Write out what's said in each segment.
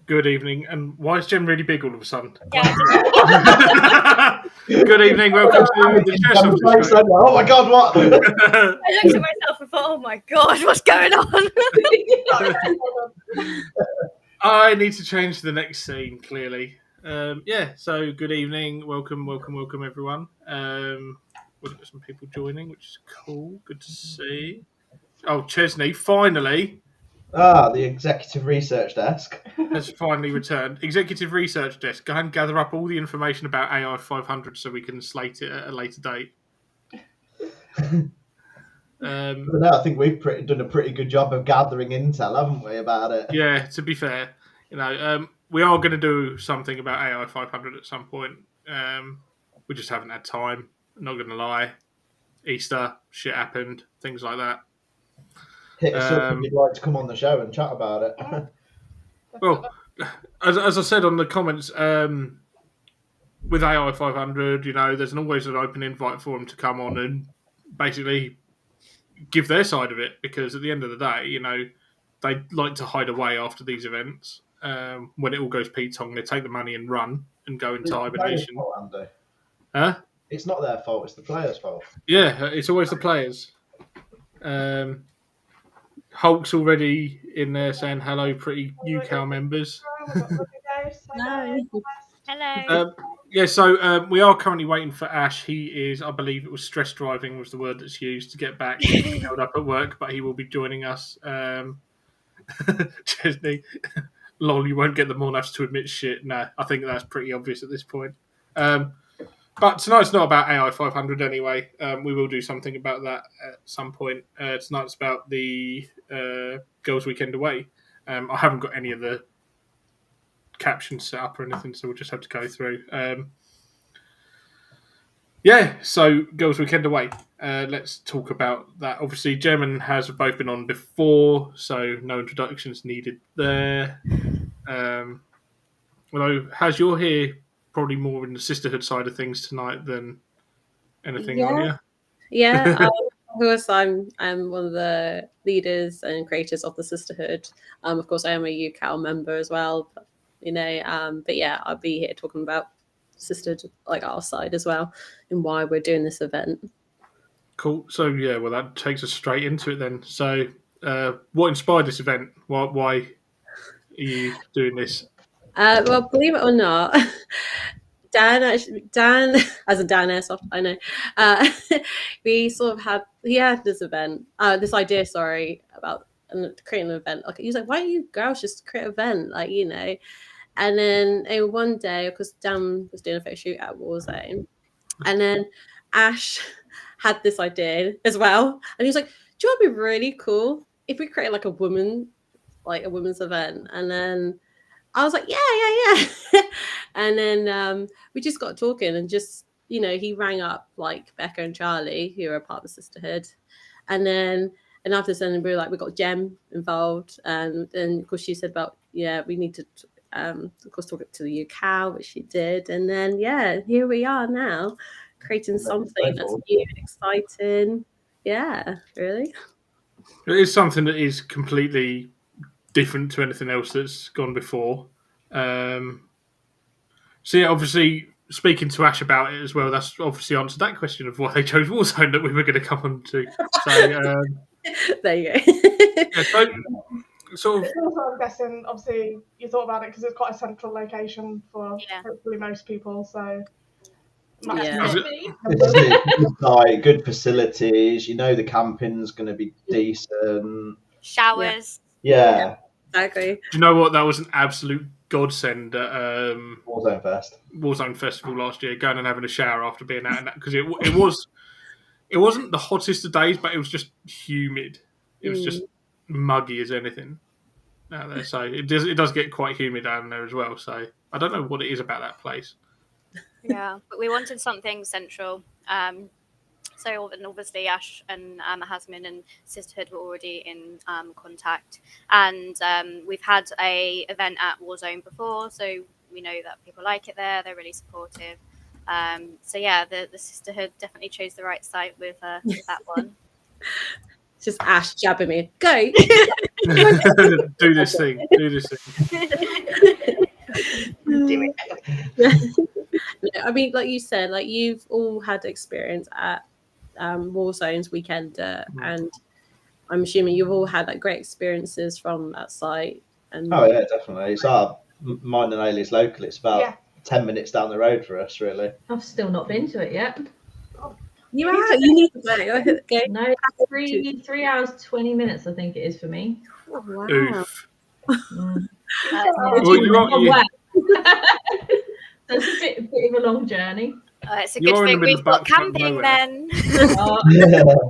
Good evening, and why is Jen really big all of a sudden? Yeah. Good evening, welcome to the Chess Show. Oh my god, what? I looked at myself and thought, oh my god, what's going on? I need to change the next scene, clearly. So good evening, welcome everyone. We've got some people joining, which is cool, good to see. Oh, Chesney, finally. The executive research desk has finally returned. Executive research desk. Go ahead and gather up all the information about AI 500 so we can slate it at a later date. I think we've done a pretty good job of gathering intel, haven't we, about it? Yeah, to be fair, we are going to do something about AI 500 at some point. We just haven't had time. Not going to lie. Easter, shit happened, things like that. Hit us up if you'd like to come on the show and chat about it. Well, as I said on the comments, with AI 500, there's always an open invite for them to come on and basically give their side of it, because at the end of the day, they like to hide away after these events. When it all goes Pete-tong, they take the money and run and go into hibernation. Huh? It's not their fault, it's the players' fault. Yeah, it's always the players. Hulk's already in there saying hello, pretty UKAL members. No. Hello. So we are currently waiting for Ash. He is, I believe it was stress driving was the word that's used to get back. He's held up at work, but he will be joining us. Chesney, lol, you won't get the Mornuffs to admit shit. No, I think that's pretty obvious at this point. But tonight's not about AI 500 anyway. We will do something about that at some point. Tonight's about the Girls' Weekend Away. I haven't got any of the captions set up or anything, so we'll just have to go through. So Girls' Weekend Away. Let's talk about that. Obviously, Jem and Haz have both been on before, so no introductions needed there. Although, Haz, you're here probably more in the sisterhood side of things tonight than anything, aren't you? Yeah, of course, I'm one of the leaders and creators of the sisterhood. Of course, I am a UKAL member as well. But yeah, I'll be here talking about sisterhood, like our side as well, and why we're doing this event. Cool. So yeah, well, that takes us straight into it then. So, what inspired this event? Why are you doing this? Well, believe it or not, Dan, as in Dan Airsoft, I know. We sort of he had this event, this idea, about creating an event. Like, he was like, why don't you girls just create an event, And then one day, because Dan was doing a photo shoot at Warzone, and then Ash had this idea as well, and he was like, do you know what would be really cool if we create a women's event? And then I was like, yeah. And then we just got talking, and just, he rang up Becca and Charlie, who are a part of the sisterhood. And after then we got Jem involved. And of course she said about, we need to, of course, talk to the UKAL, which she did. And then, here we are now, creating something that's new and exciting. Yeah, really. It is something that is completely different to anything else that's gone before. Obviously, speaking to Ash about it as well, that's obviously answered that question of why they chose Warzone that we were going to come on to. So, there you go. sort of. Also, I'm guessing, obviously, you thought about it because it's quite a central location for Yeah. hopefully most people. So, Yeah. Good facilities. You know, the camping's going to be decent. Showers. Yeah. Exactly. Do you know what? That was an absolute godsend at Warzone Festival last year, going and having a shower after being out, because it wasn't the hottest of days, but it was just humid. It was just muggy as anything out there. So it does get quite humid down there as well. So I don't know what it is about that place. Yeah, but we wanted something central. So obviously Ash and Hasmine and Sisterhood were already in contact, and we've had a event at Warzone before, so we know that people like it there. They're really supportive. So yeah, the Sisterhood definitely chose the right site with that one. It's just Ash jabbing me. Go. Do this thing. I mean, like you said, like you've all had experience at Warzone's weekend, and I'm assuming you've all had like great experiences from that site. And Oh yeah, definitely. It's mine and Ailey's local. It's about 10 minutes down the road for us, really. I've still not been to it yet. You need to go. No, 3 hours 20 minutes. I think it is for me. Oh, wow. Oof. That's a bit of a long journey. It's a good thing we've got camping then.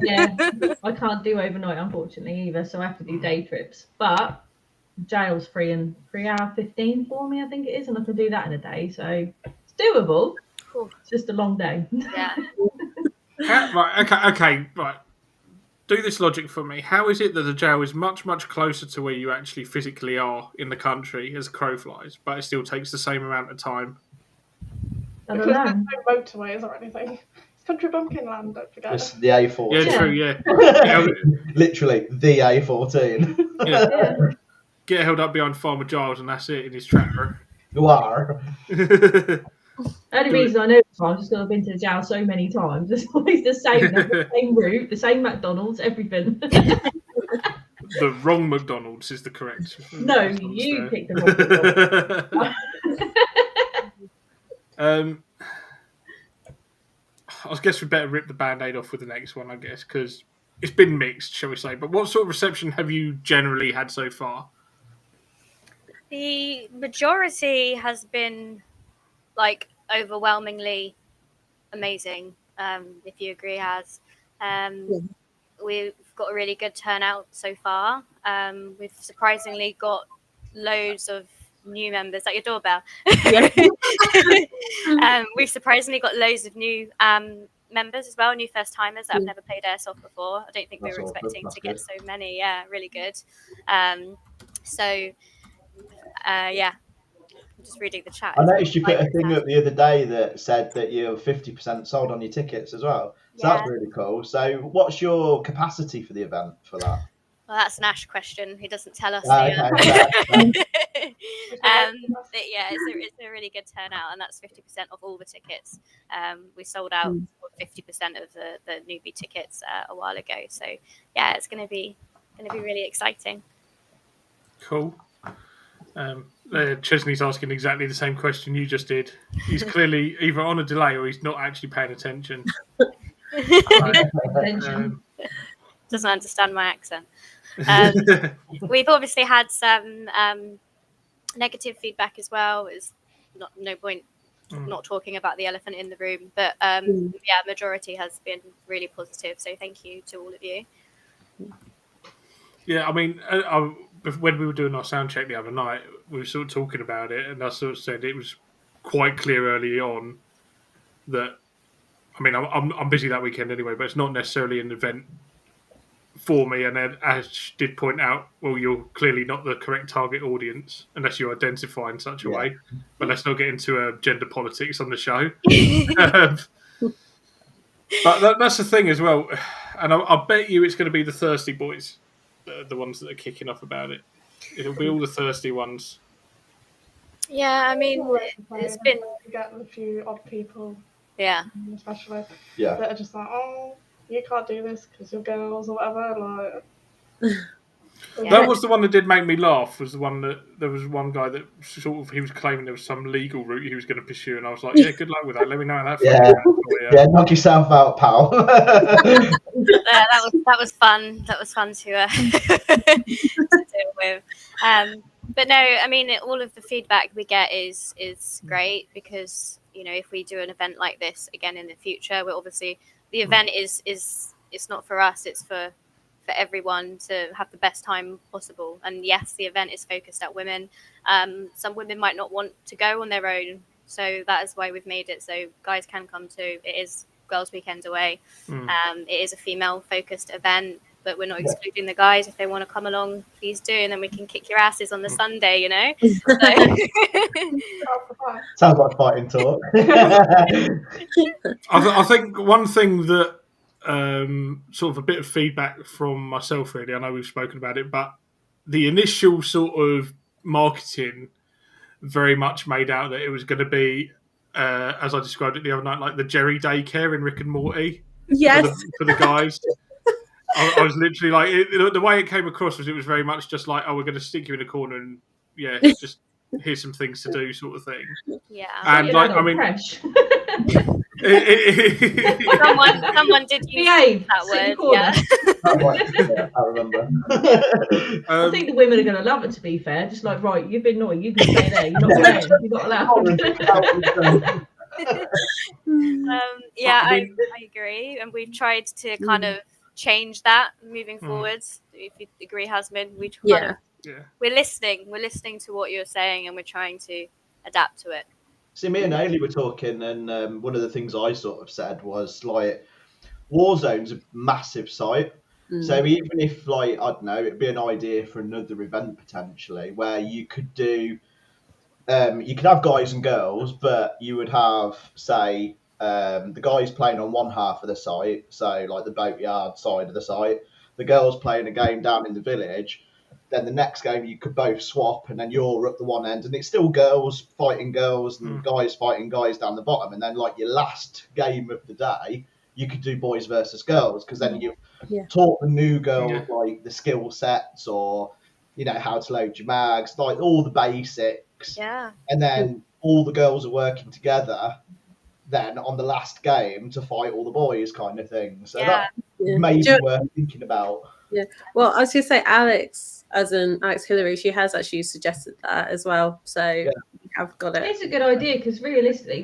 Yeah, I can't do overnight, unfortunately, either, so I have to do day trips. But jail's 3 hour 15 for me, I think it is, and I can do that in a day, so it's doable. It's just a long day. Yeah. Okay. Do this logic for me. How is it that the jail is much, much closer to where you actually physically are in the country as crow flies, but it still takes the same amount of time? Because there's no motorways or anything. It's country bumpkin land, don't forget. It's the A14. Yeah, true, yeah. Literally, the A14. Yeah. Get held up behind Farmer Giles and that's it in his tractor. You are. The only reason I know this one is because I've been to the jail so many times. It's always the same route, the same McDonald's, everything. The wrong McDonald's is the correct. No, you picked the wrong McDonald's. I guess we better rip the Band-Aid off with the next one, I guess, because it's been mixed, shall we say. But what sort of reception have you generally had so far? The majority has been like overwhelmingly amazing, if you agree, Has. We've got a really good turnout so far. We've surprisingly got loads of new members, like your doorbell. We've surprisingly got loads of new members as well, new first timers that have never played airsoft before. I don't think we were expecting to get so many. Yeah, really good. Yeah, I'm just reading the chat. I noticed you put a thing up the other day that said that you're 50% sold on your tickets as well. So that's really cool. So what's your capacity for the event for that? Well, that's an Ash question. He doesn't tell us. It's a really good turnout, and that's 50% of all the tickets. We sold out 50% of the newbie tickets a while ago. So yeah, it's going to be really exciting. Cool. Chesney's asking exactly the same question you just did. He's clearly either on a delay or he's not actually paying attention. Doesn't understand my accent. We've obviously had some negative feedback as well. It's no point not talking about the elephant in the room, but majority has been really positive. So thank you to all of you. Yeah, I mean, when we were doing our sound check the other night, we were sort of talking about it, and I sort of said it was quite clear early on that, I mean, I'm busy that weekend anyway, but it's not necessarily an event for me. And then Ash did point out, well, you're clearly not the correct target audience unless you identify in such a way. But let's not get into gender politics on the show. But that's the thing as well. And I bet you it's going to be the thirsty boys, the ones that are kicking off about it. It'll be all the thirsty ones. Yeah, I mean, it's been... You get a few odd people. Yeah. Especially. Yeah. That are just like, oh, you can't do this because you're girls or whatever. Like... That was the one that did make me laugh. Was the one that there was one guy that sort of he was claiming there was some legal route he was going to pursue, and I was like, yeah, good luck with that. Let me know how that. Yeah, knock yourself out, pal. That was fun. That was fun to deal with. But no, I mean, all of the feedback we get is great, because if we do an event like this again in the future, we're obviously the event is it's not for us, it's for everyone to have the best time possible. And yes, the event is focused at women. Some women might not want to go on their own, so that is why we've made it so guys can come too. It is Girls Weekend away. It is a female focused event, but we're not excluding the guys. If they want to come along, please do, and then we can kick your asses on the Sunday, Sounds like fighting talk. I think one thing that sort of a bit of feedback from myself, really, I know we've spoken about it, but the initial sort of marketing very much made out that it was going to be, as I described it the other night, like the Jerry daycare in Rick and Morty. Yes. For the guys. I was literally like, the way it came across was it was very much just like, oh, we're going to stick you in a corner and just here's some things to do, sort of thing. Yeah. And someone did use that word. Yeah. I remember. I think the women are going to love it, to be fair. Just like, right, you've been naughty, you can stay there. You're not playing. You're not allowed. I agree. And we've tried to kind of change that moving forwards. If you agree, Hasmine, we're listening. We're listening to what you're saying, and we're trying to adapt to it. See, me and Ailey were talking, and one of the things I sort of said was like, Warzone's a massive site. So even if, like, I don't know, it'd be an idea for another event potentially where you could do, you could have guys and girls, but you would have, say, the guys playing on one half of the site, so like the boatyard side of the site, the girls playing a game down in the village. Then the next game you could both swap, and then you're at the one end, and it's still girls fighting girls and guys fighting guys down the bottom. And then like your last game of the day, you could do boys versus girls, because then you've taught the new girls like the skill sets, or how to load your mags, like all the basics. Yeah. And then all the girls are working together then on the last game to fight all the boys, kind of thing. So that may be worth thinking about. Yeah. Well, I was going to say, Alex Hillary, she has actually suggested that as well. So we have got it. It's a good idea, because realistically,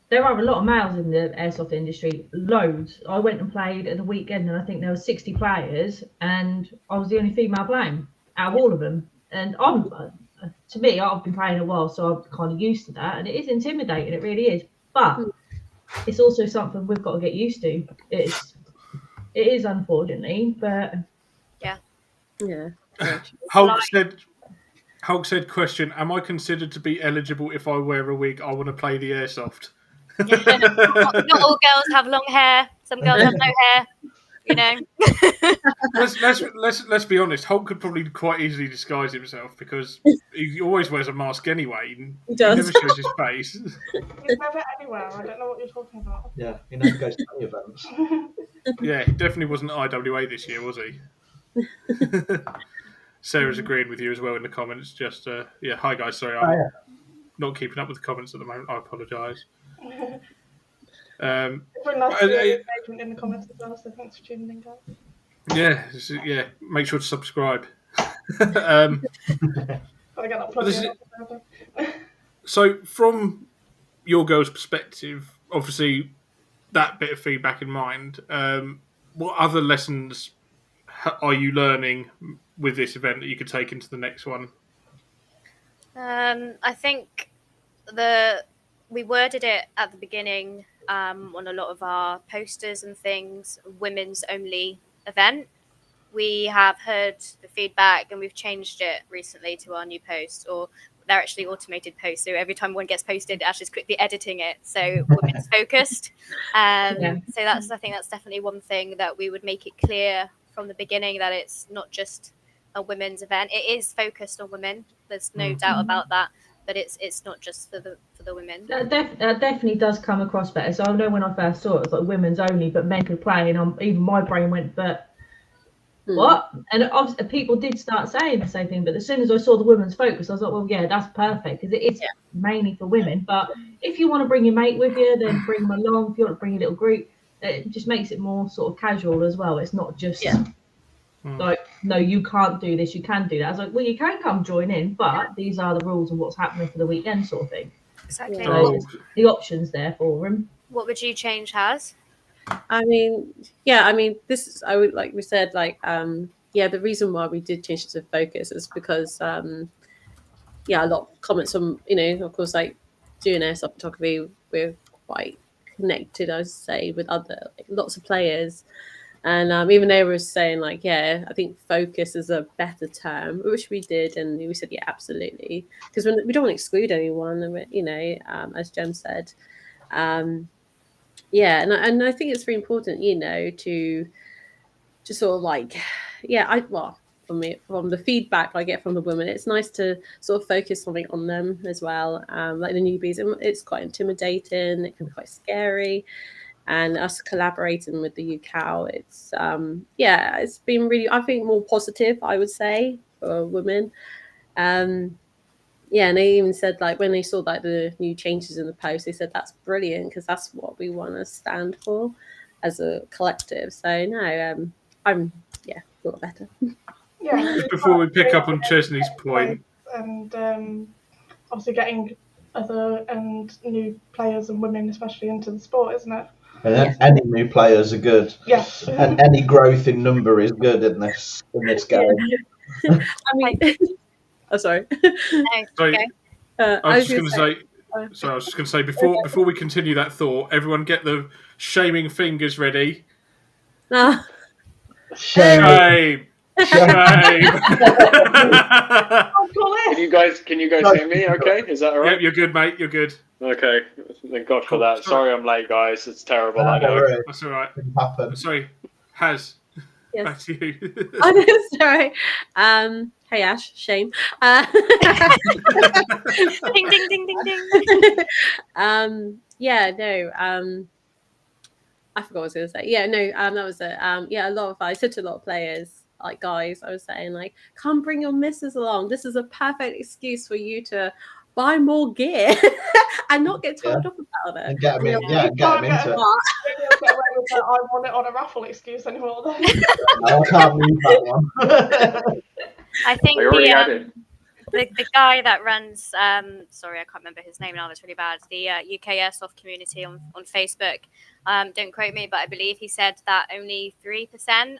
there are a lot of males in the airsoft industry, loads. I went and played at the weekend, and I think there were 60 players, and I was the only female playing out of all of them. And to me, I've been playing a while, so I'm kind of used to that, and it is intimidating. It really is. But it's also something we've got to get used to. It is, unfortunately, but Hulk said, question, am I considered to be eligible if I wear a wig? I want to play the airsoft. Not all girls have long hair. Some girls have no hair. Let's be honest. Hulk could probably quite easily disguise himself, because he always wears a mask anyway. He does. He never shows his face. He's never anywhere. I don't know what you're talking about. Yeah, he never goes to any events. Yeah, he definitely wasn't at IWA this year, was he? Sarah's agreeing with you as well in the comments. Just hi guys. Sorry, I'm not keeping up with the comments at the moment. I apologise. It's really nice to see engagement in the comments as well, so thanks for tuning in, guys. Yeah. Make sure to subscribe. So, from your girl's perspective, obviously, that bit of feedback in mind, what other lessons are you learning with this event that you could take into the next one? I think we worded it at the beginning on a lot of our posters and things, women's only event. We have heard the feedback, and we've changed it recently to our new post, or they're actually automated posts. So every time one gets posted, Ash is quickly editing it. So women's focused. So I think that's definitely one thing that we would make it clear from the beginning, that it's not just a women's event. It is focused on women. There's no doubt about that. But it's not just for the women. That definitely does come across better. So I know when I first saw it, it was like women's only, but men could play, and even my brain went, but what? And obviously people did start saying the same thing, but as soon as I saw the women's focus, I was like, well, yeah, that's perfect, because it is mainly for women. But if you want to bring your mate with you, then bring them along. If you want to bring a little group, it just makes it more sort of casual as well. It's not just like, no, you can't do this, you can do that. I was like, well, you can come join in, but these are the rules and what's happening for the weekend, sort of thing. Exactly. So the options there for them. What would you change, Has? I mean, this is, I would, like we said, like, the reason why we did change it to focus is because, a lot of comments from, of course, like doing airsoft photography, we're quite connected, I would say, with other, lots of players. And even they were saying, like, I think focus is a better term, which we did. And we said, yeah, absolutely. Because we don't want to exclude anyone, as Jem said. And I think it's very important, to sort of like, from the feedback I get from the women, it's nice to sort of focus something on them as well. Like the newbies, it's quite intimidating. It can be quite scary. And us collaborating with the UKAL, it's it's been really, I think, more positive, I would say, for women. And they even said, like, when they saw like the new changes in the post, they said that's brilliant, because that's what we want to stand for as a collective. So no, I'm a lot better. Yeah. Just before we pick up on Chesney's point, and obviously getting other and new players and women especially into the sport, isn't it? And any new players are good. Yeah. And any growth in number is good in this game. I mean, oh, sorry. Sorry. Okay. I was just going to say before we continue that thought, everyone get the shaming fingers ready. No. Shame. Shame. Can you guys hear me? Okay, is that all right? Yep, you're good, mate. You're good. Okay, thank God for that. Sorry, I'm late, guys. It's terrible. I Don't know. worry. That's all right. It can happen. Sorry, Has. Yes. Back to you. Oh, no, sorry. Hey, Ash, shame. Ding, ding, ding, ding, ding. I forgot what I was going to say. That was it. I said to a lot of players, like guys, I was saying, like, come bring your missus along. This is a perfect excuse for you to buy more gear and not get told off about it. And get them into it. Get away with that I want it on a raffle excuse anymore. Then. No, I can't read that one. I think They already had it. the guy that runs, sorry, I can't remember his name now, that's really bad, the UK Airsoft community on Facebook, don't quote me, but I believe he said that only 3%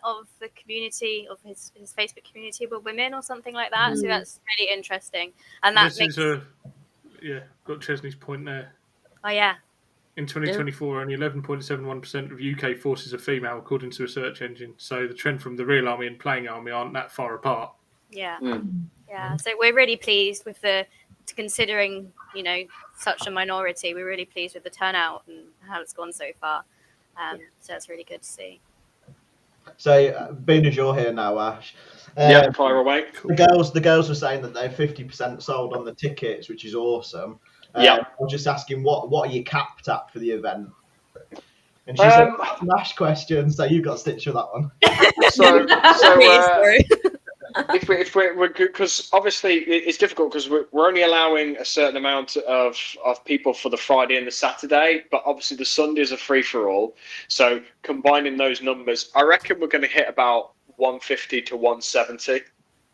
of the community, of his Facebook community, were women or something like that. So that's really interesting. And that makes... got Chesney's point there. Oh, yeah. In 2024, only 11.71% of UK forces are female, according to a search engine. So the trend from the real army and playing army aren't that far apart. Yeah. Yeah. So we're really pleased with considering, such a minority, we're really pleased with the turnout and how it's gone so far. So that's really good to see. So, being as you're here now, Ash, fire away. The girls were saying that they're 50% sold on the tickets, which is awesome. I was just asking, what are you capped at for the event? And she said, Ash question, so you got stitched with that one. If we're because obviously it's difficult because we're only allowing a certain amount of people for the Friday and the Saturday, but obviously the Sundays are free for all. So combining those numbers, I reckon we're going to hit about 150 to 170.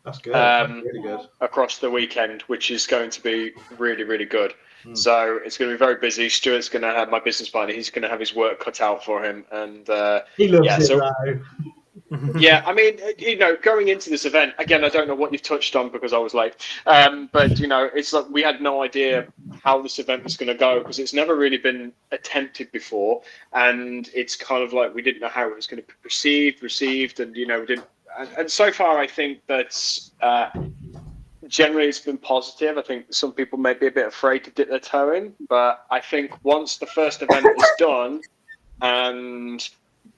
That's good. That's really good. Across the weekend, which is going to be really, really good. So it's going to be very busy. Stuart's going to have, my business partner, he's going to have his work cut out for him, and he loves it now. Yeah, I mean, going into this event, again, I don't know what you've touched on because I was late, but, it's like we had no idea how this event was going to go because it's never really been attempted before, and it's kind of like we didn't know how it was going to be received, and, we didn't, and so far I think that generally it's been positive. I think some people may be a bit afraid to dip their toe in, but I think once the first event is done and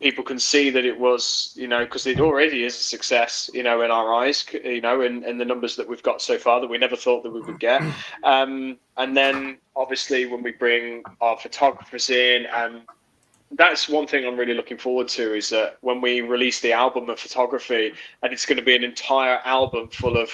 people can see that it was, because it already is a success, in our eyes, in the numbers that we've got so far that we never thought that we would get. And then obviously when we bring our photographers in and that's one thing I'm really looking forward to, is that when we release the album of photography, and it's going to be an entire album full of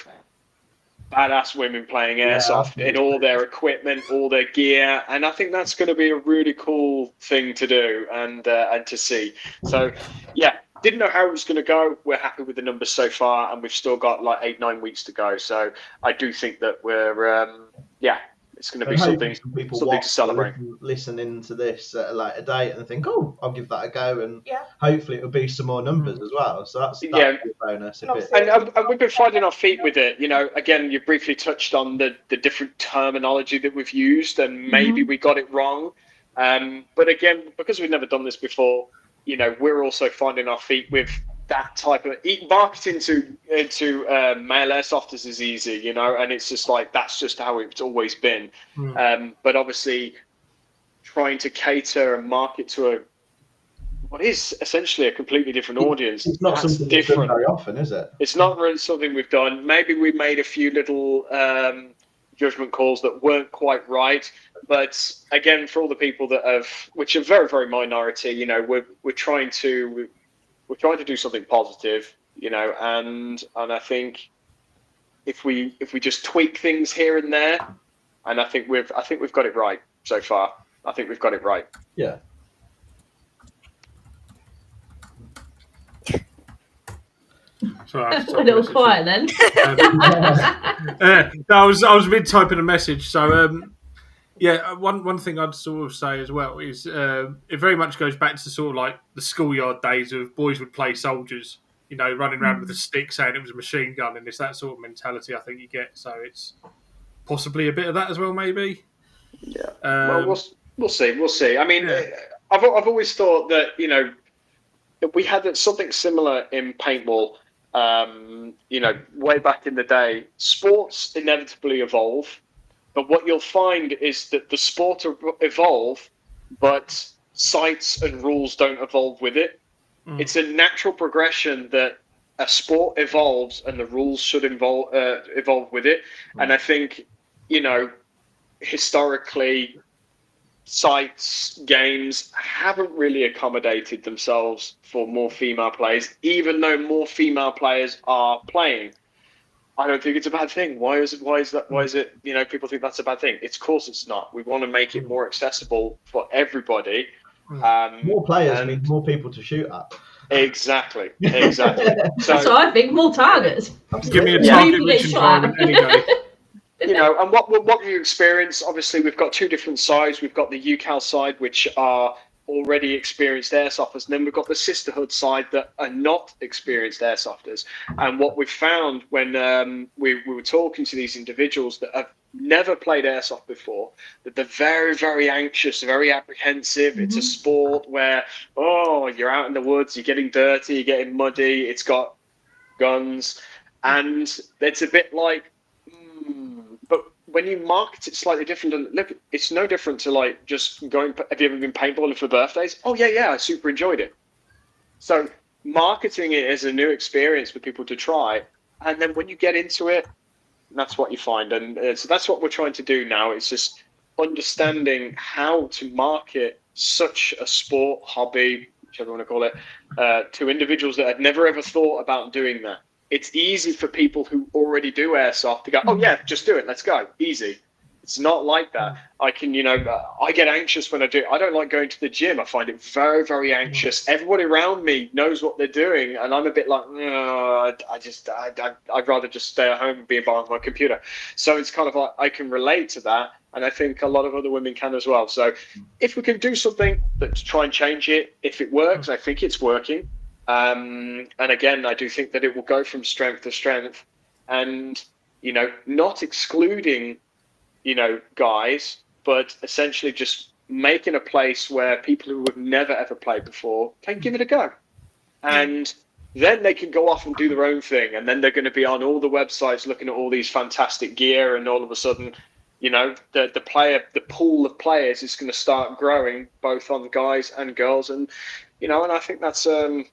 badass women playing airsoft in all their equipment, all their gear, and I think that's going to be a really cool thing to do and to see. So, yeah, didn't know how it was going to go. We're happy with the numbers so far, and we've still got like 8-9 weeks to go. So I do think that we're it's going to be something to celebrate. Listening to this at a later date and think, oh, I'll give that a go, and hopefully it'll be some more numbers as well. So that's a bonus. And we've been finding our feet with it. You know, again, you briefly touched on the different terminology that we've used, and maybe we got it wrong. But again, because we've never done this before, you know, we're also finding our feet with that type of marketing into male airsofters is easy, you know, and it's just like, that's just how it's always been. But obviously trying to cater and market to what is essentially a completely different audience. It's not something we've done very often, is it? It's not really something we've done. Maybe we made a few little judgment calls that weren't quite right. But again, for all the people that have, which are very, very minority, you know, we're trying to do something positive, you know, and I think if we just tweak things here and there, and I think we've got it right so far. I think we've got it right. Yeah. Sorry, a little quiet then. I was mid typing a message, so one thing I'd sort of say as well is it very much goes back to sort of like the schoolyard days of boys would play soldiers, you know, running around with a stick saying it was a machine gun, and it's that sort of mentality I think you get. So it's possibly a bit of that as well, maybe. Yeah. Well, we'll see. I mean, I've always thought that, you know, we had something similar in paintball. You know, way back in the day, sports inevitably evolve. But what you'll find is that the sport evolve, but sites and rules don't evolve with it. It's a natural progression that a sport evolves and the rules should evolve with it. And I think, you know, historically, sites, games haven't really accommodated themselves for more female players, even though more female players are playing. I don't think it's a bad thing. Why is it, you know, people think that's a bad thing? Of course it's not. We want to make it more accessible for everybody. More players means more people to shoot at. Exactly. So, that's what I think, more targets. Give me a target-rich environment any day. You know, and what we experience, obviously we've got two different sides. We've got the UKAL side, which are already experienced airsofters, and then we've got the Sisterhood side that are not experienced airsofters. And what we found when we were talking to these individuals that have never played airsoft before, that they're very, very anxious, very apprehensive. It's a sport where, you're out in the woods, you're getting dirty, you're getting muddy, it's got guns, and it's a bit like, but when you market it slightly different, and look, it's no different to like just going. Have you ever been paintballing for birthdays? Oh yeah, I super enjoyed it. So marketing it as a new experience for people to try, and then when you get into it, that's what you find. And so that's what we're trying to do now. It's just understanding how to market such a sport, hobby, whichever you want to call it, to individuals that had never ever thought about doing that. It's easy for people who already do airsoft to go, oh yeah, just do it, let's go, easy. It's not like that. I can, you know, I get anxious when I do. I don't like going to the gym. I find it very, very anxious. Everybody around me knows what they're doing, and I'm a bit like, I'd rather just stay at home and be behind my computer. So it's kind of like I can relate to that, and I think a lot of other women can as well. So if we can do something to try and change it, if it works, I think it's working. And again, I do think that it will go from strength to strength, and, you know, not excluding, you know, guys, but essentially just making a place where people who have never ever played before can give it a go. And then they can go off and do their own thing. And then they're going to be on all the websites looking at all these fantastic gear. And all of a sudden, you know, the pool of players is going to start growing both on guys and girls. And, you know, and I think that's a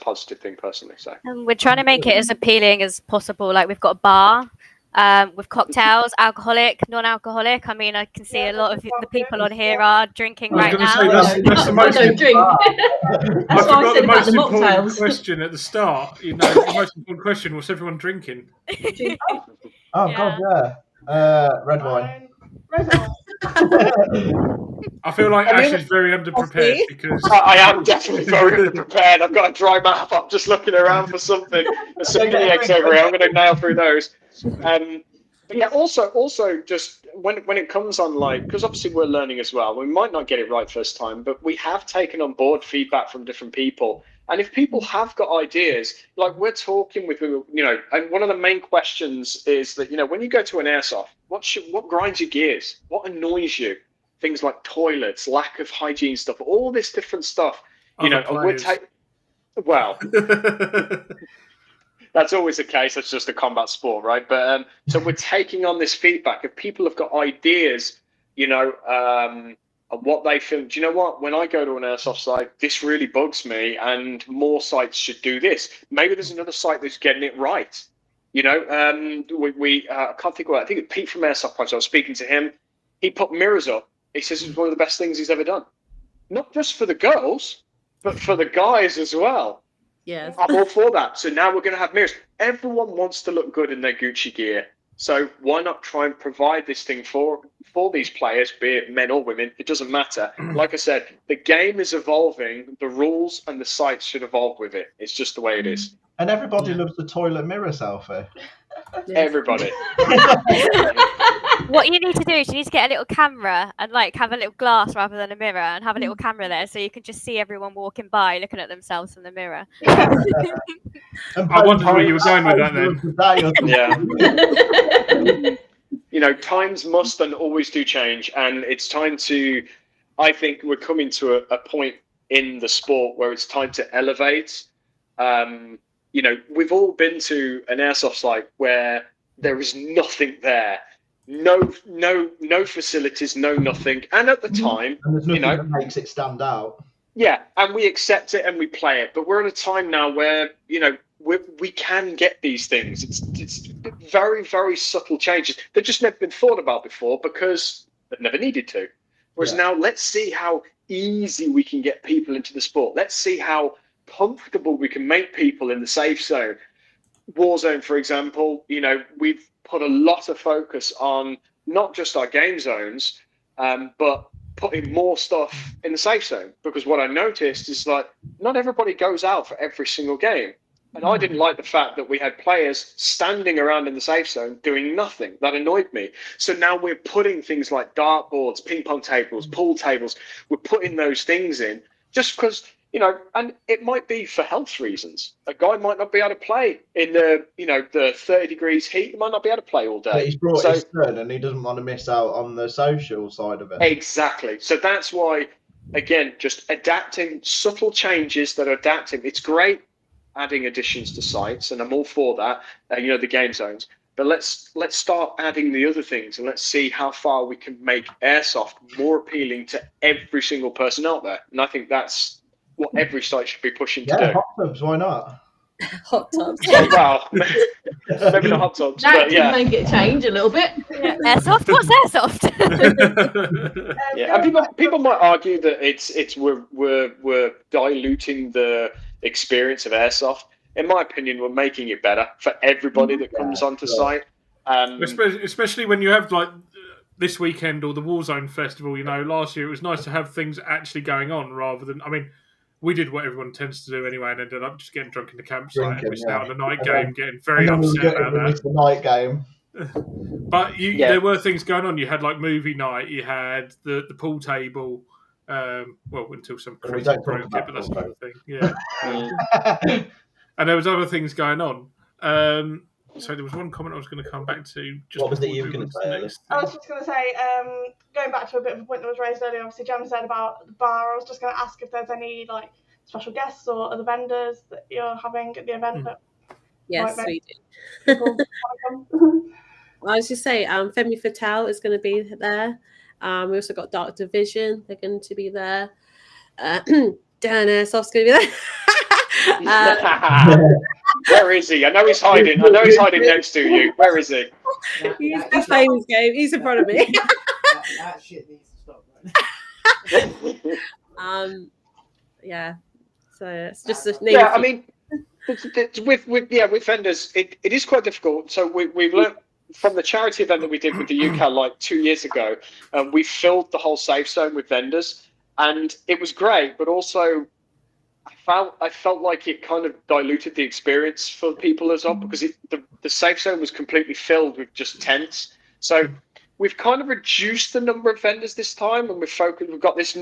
positive thing personally. So we're trying to make it as appealing as possible. Like we've got a bar with cocktails, alcoholic, non-alcoholic. I mean, I can see a lot of the people on here are drinking right now. That's the I most don't drink. I That's what I forgot said the about most the important mocktails. question at the start. You know, the most important question was everyone drinking. Oh Yeah. God, yeah. Red wine. I feel like I mean, Ash is very underprepared Coffee. because I am definitely very underprepared. I've got a dry mouth. I'm just looking around for something. There's some mini eggs over here. I'm going to nail through those. But yeah, also just when it comes on, like, because obviously we're learning as well. We might not get it right first time, but we have taken on board feedback from different people. And if people have got ideas, like we're talking with, you know, and one of the main questions is that, you know, when you go to an airsoft, what grinds your gears? What annoys you? Things like toilets, lack of hygiene stuff, all this different stuff, you know, and we're well, that's always the case. That's just a combat sport, right? But so we're taking on this feedback. If people have got ideas, you know, of what they feel, do you know what? When I go to an airsoft site, this really bugs me, and more sites should do this. Maybe there's another site that's getting it right. You know, I can't think of it. I think it's Pete from Airsoft Project. I was speaking to him. He put mirrors up. He says it's one of the best things he's ever done. Not just for the girls, but for the guys as well. Yes. I'm all for that. So now we're going to have mirrors. Everyone wants to look good in their Gucci gear. So why not try and provide this thing for these players, be it men or women? It doesn't matter. Like I said, the game is evolving. The rules and the sites should evolve with it. It's just the way it is. And everybody loves the toilet mirror selfie. Yes. Everybody. What you need to do is you need to get a little camera and like have a little glass rather than a mirror, and have a little camera there so you can just see everyone walking by looking at themselves in the mirror. I wondered where you were going with that then. Yeah. You know, times must and always do change, and it's time to, I think we're coming to a point in the sport where it's time to elevate. You know, we've all been to an airsoft site where there is nothing there. No facilities, no nothing. And at the time, And there's nothing you know, that makes it stand out. yeah, and we accept it and we play it. But we're at a time now where, you know, we can get these things. It's very, very subtle changes. They've just never been thought about before because they've never needed to. Whereas now, let's see how easy we can get people into the sport. Let's see how comfortable we can make people in the safe zone. Warzone, for example, you know, we've put a lot of focus on not just our game zones, but putting more stuff in the safe zone. Because what I noticed is that not everybody goes out for every single game. And I didn't like the fact that we had players standing around in the safe zone doing nothing. That annoyed me. So now we're putting things like dartboards, ping pong tables, pool tables. We're putting those things in just because, you know, and it might be for health reasons. A guy might not be able to play in the, you know, the 30 degrees heat. He might not be able to play all day. But he's brought his son and he doesn't want to miss out on the social side of it. Exactly. So that's why, again, just adapting, subtle changes that are adapting. It's great adding additions to sites, and I'm all for that, you know, the game zones. But let's start adding the other things, and let's see how far we can make airsoft more appealing to every single person out there. And I think that's what every site should be pushing to do. Hot tubs, why not? Hot tubs. Well, maybe not hot tubs, That but yeah. could make it change a little bit. Yeah. Airsoft? What's airsoft? Yeah, and people might argue that we're diluting the experience of airsoft. In my opinion, we're making it better for everybody that comes onto site. Especially when you have like this weekend or the Warzone festival. You know, last year it was nice to have things actually going on rather than. I mean, we did what everyone tends to do anyway, and ended up just getting drunk in the campsite and missing out on the night game, getting very upset about that. The night game. But there were things going on. You had like movie night. You had the pool table. Well, until some crazy broke it, but that's another thing. Yeah. And there was other things going on. So there was one comment I was going to come back to. What was it you were going to say? I was just going to say, going back to a bit of a point that was raised earlier, obviously Jem said about the bar. I was just going to ask if there's any like special guests or other vendors that you're having at the event. Yes, we do. I was just say, Femi Fatale is going to be there. We also got Dark Division. They're going to be there. Dan Airsoft's going to be there. Where is he? I know he's hiding. I know he's hiding next to you. Where is he? He's just playing this game. He's in front of me. that shit needs to stop right now. Yeah. So it's just a Yeah, I mean, with vendors, it is quite difficult. So we've learned from the charity event that we did with the UKAL like 2 years ago. We filled the whole safe zone with vendors, and it was great. But also, I felt like it kind of diluted the experience for people as well, because the safe zone was completely filled with just tents. So we've kind of reduced the number of vendors this time, and we've got a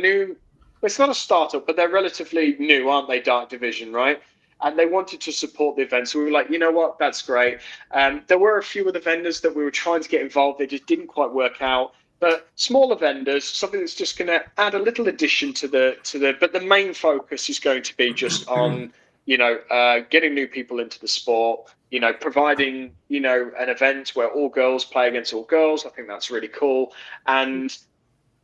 new. It's not a startup, but they're relatively new, aren't they? Dark Division, right? And they wanted to support the event, so we were like, you know what, that's great. There were a few of the vendors that we were trying to get involved. They just didn't quite work out. But smaller vendors, something that's just going to add a little addition to the. But the main focus is going to be just on, getting new people into the sport. Providing an event where all girls play against all girls. I think that's really cool. And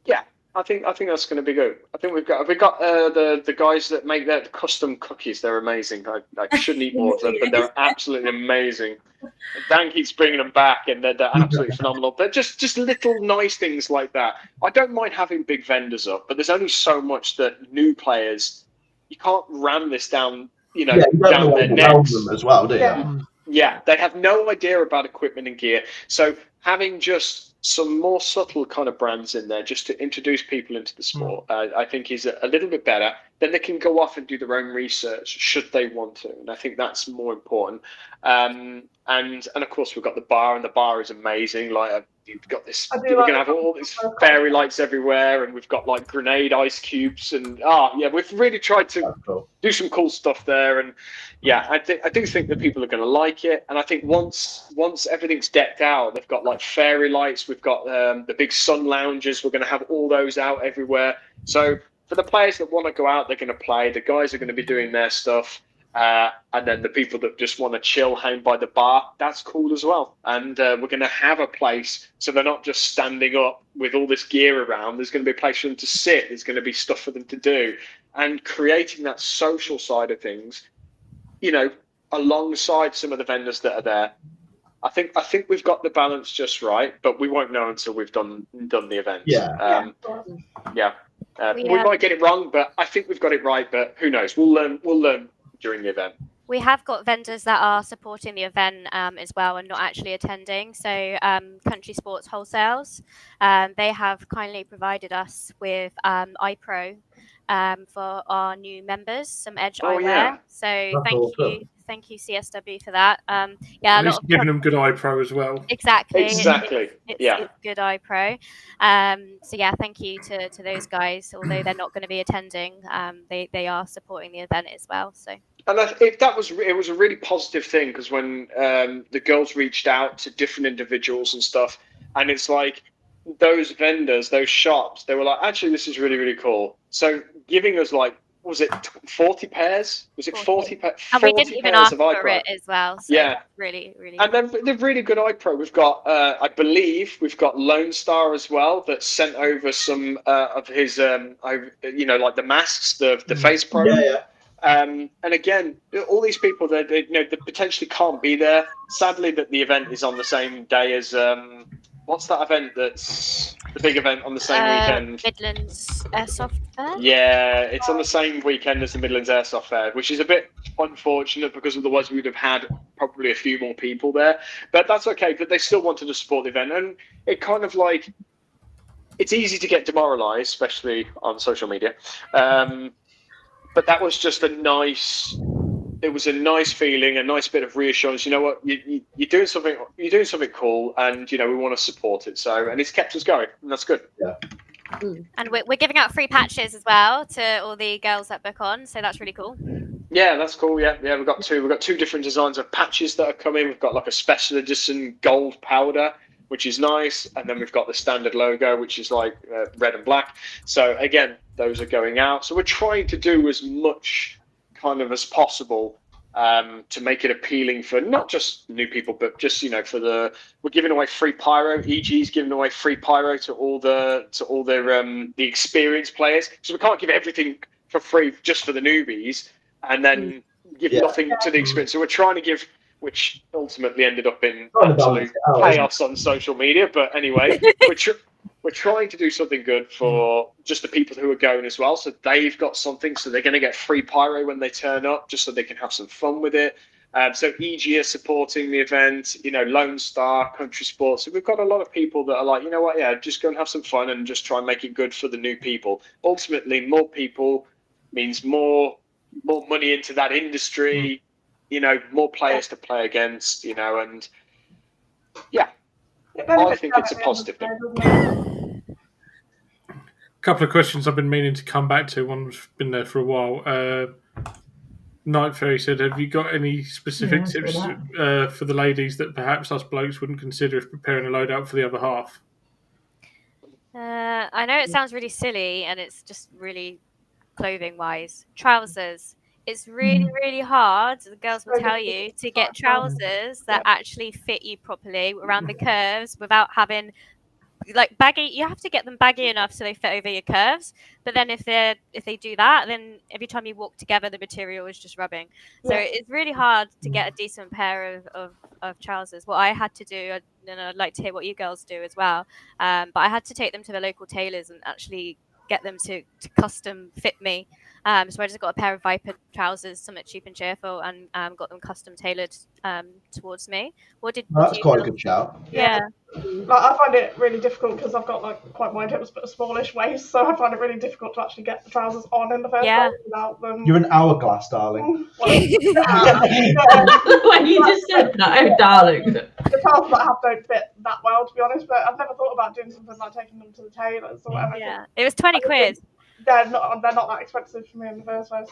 yeah, I think that's going to be good. I think we've got the guys that make their custom cookies. They're amazing. I shouldn't eat more of them, but they're absolutely amazing. Dan keeps bringing them back, and they're absolutely phenomenal. But just little nice things like that. I don't mind having big vendors up, but there's only so much that new players, you can't ram this down, down their necks as well, do you? Yeah, they have no idea about equipment and gear. So having just some more subtle kind of brands in there just to introduce people into the sport, I think is a little bit better. Then they can go off and do their own research should they want to, and I think that's more important. And of course we've got the bar, and the bar is amazing. Like you've got this, we're going to have all these fairy lights everywhere, and we've got like grenade ice cubes, and we've really tried to do some cool stuff there. And yeah, I do think that people are going to like it. And I think once everything's decked out, they've got like fairy lights. We've got the big sun lounges. We're going to have all those out everywhere. So for the players that want to go out, they're going to play. The guys are going to be doing their stuff. And then the people that just want to chill, hang by the bar, that's cool as well. And we're going to have a place so they're not just standing up with all this gear around. There's going to be a place for them to sit. There's going to be stuff for them to do. And creating that social side of things, alongside some of the vendors that are there. I think we've got the balance just right, but we won't know until we've done the event. We might get it wrong, but I think we've got it right. But who knows? We'll learn during the event. We have got vendors that are supporting the event as well and not actually attending. So Country Sports Wholesales, they have kindly provided us with iPro for our new members, some Edge eyewear. Yeah. So That's thank you CSW for that. And it's giving them good iPro as well. Exactly. Yeah. It's good iPro. So yeah, thank you to those guys. Although they're not going to be attending, they are supporting the event as well. So. And it was a really positive thing, because when the girls reached out to different individuals and stuff, and it's like those vendors, those shops, they were like, actually, this is really, really cool. So giving us like, was it 40 pairs? Was it 40 pairs? And we didn't even ask for it as well. So yeah. Really, really. And they're really good iPro. We've got, I believe, we've got Lone Star as well that sent over some of his, like the masks, the face pro. Yeah. And again, all these people that they potentially can't be there. Sadly, that the event is on the same day as what's that event? That's the big event on the same weekend. Midlands Airsoft Fair. Yeah, it's on the same weekend as the Midlands Airsoft Fair, which is a bit unfortunate, because otherwise we would have had probably a few more people there. But that's okay. But they still wanted to support the event, and it kind of like, it's easy to get demoralised, especially on social media. But that was just a nice feeling, a nice bit of reassurance. You know what, you're doing something cool, and we want to support it. So, and it's kept us going, and that's good. Yeah. And we're giving out free patches as well to all the girls that book on, so that's really cool. Yeah, that's cool. Yeah, we've got two different designs of patches that are coming. We've got like a special edition gold powder, which is nice, and then we've got the standard logo, which is like red and black. So again, those are going out. So we're trying to do as much kind of as possible to make it appealing for not just new people, but just we're giving away free pyro. EG's giving away free pyro to all their the experienced players. So we can't give everything for free just for the newbies. and then give nothing to the experience. So we're trying to give, which ultimately ended up in absolute chaos on social media. But anyway, we're trying to do something good for just the people who are going as well. So they've got something, so they're going to get free pyro when they turn up, just so they can have some fun with it. So EG are supporting the event, Lone Star, Country Sports. So we've got a lot of people that are like, you know what, just go and have some fun and just try and make it good for the new people. Ultimately, more people means more money into that industry, more players to play against, and I think it's a positive thing. A couple of questions I've been meaning to come back to. One's been there for a while. Night Fairy said, have you got any specific tips for the ladies that perhaps us blokes wouldn't consider if preparing a loadout for the other half? I know it sounds really silly and it's just really clothing-wise. Trousers. It's really, really hard, the girls will tell you, to get trousers that actually fit you properly around the curves without having baggy. You have to get them baggy enough so they fit over your curves, but then if they do that, then every time you walk together the material is just rubbing. So it's really hard to get a decent pair of trousers. What I had to do, and I'd like to hear what you girls do as well, but I had to take them to the local tailors and actually get them to custom fit me. So I just got a pair of Viper trousers, something cheap and cheerful, and got them custom tailored towards me. That's quite a good shout. Yeah. I find it really difficult because I've got quite wide hips but a smallish waist, so I find it really difficult to actually get the trousers on in the first place without them. You're an hourglass, darling. When you just said that, oh darling. The trousers that I have don't fit that well, to be honest, but I've never thought about doing something like taking them to the tailors or whatever. Yeah, it was 20 quid. They're not that expensive for me in the first place.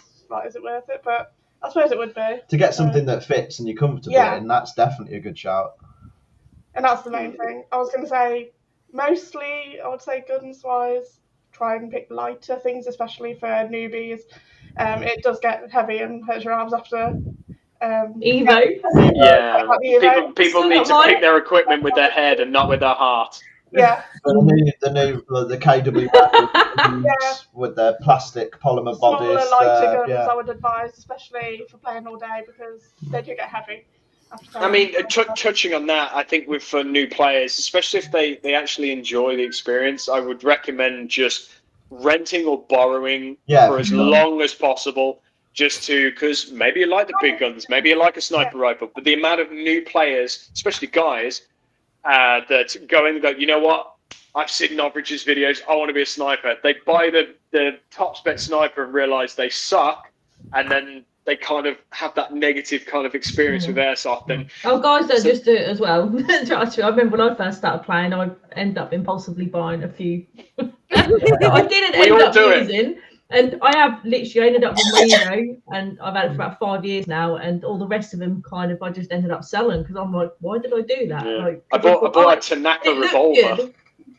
Is it worth it? But I suppose it would be. To get something that fits and you're comfortable in, that's definitely a good shout. And that's the main thing. I was going to say, mostly, I would say guns-wise, try and pick lighter things, especially for newbies. It does get heavy and hurts your arms after. Evo. Yeah, people need to pick their equipment with their head and not with their heart. Yeah. The KW with their plastic polymer bodies. Smaller, lighter guns, I would advise, especially for playing all day, because they do get heavy. I mean, touching on that, I think for new players, especially if they actually enjoy the experience, I would recommend just renting or borrowing for as long as possible, because maybe you like the big guns, maybe you like a sniper rifle, but the amount of new players, especially guys, that go in and go, you know what, I've seen Novrich's videos, I want to be a sniper. They buy the top spec sniper and realise they suck, and then they kind of have that negative kind of experience with airsoft. And guys don't just do it as well. I remember when I first started playing, I ended up impulsively buying a few. I didn't end up using, and I have literally ended up with Reno, and I've had it for about 5 years now, and all the rest of them I just ended up selling because I'm like, why did I do that? Yeah. I bought a Tanaka revolver.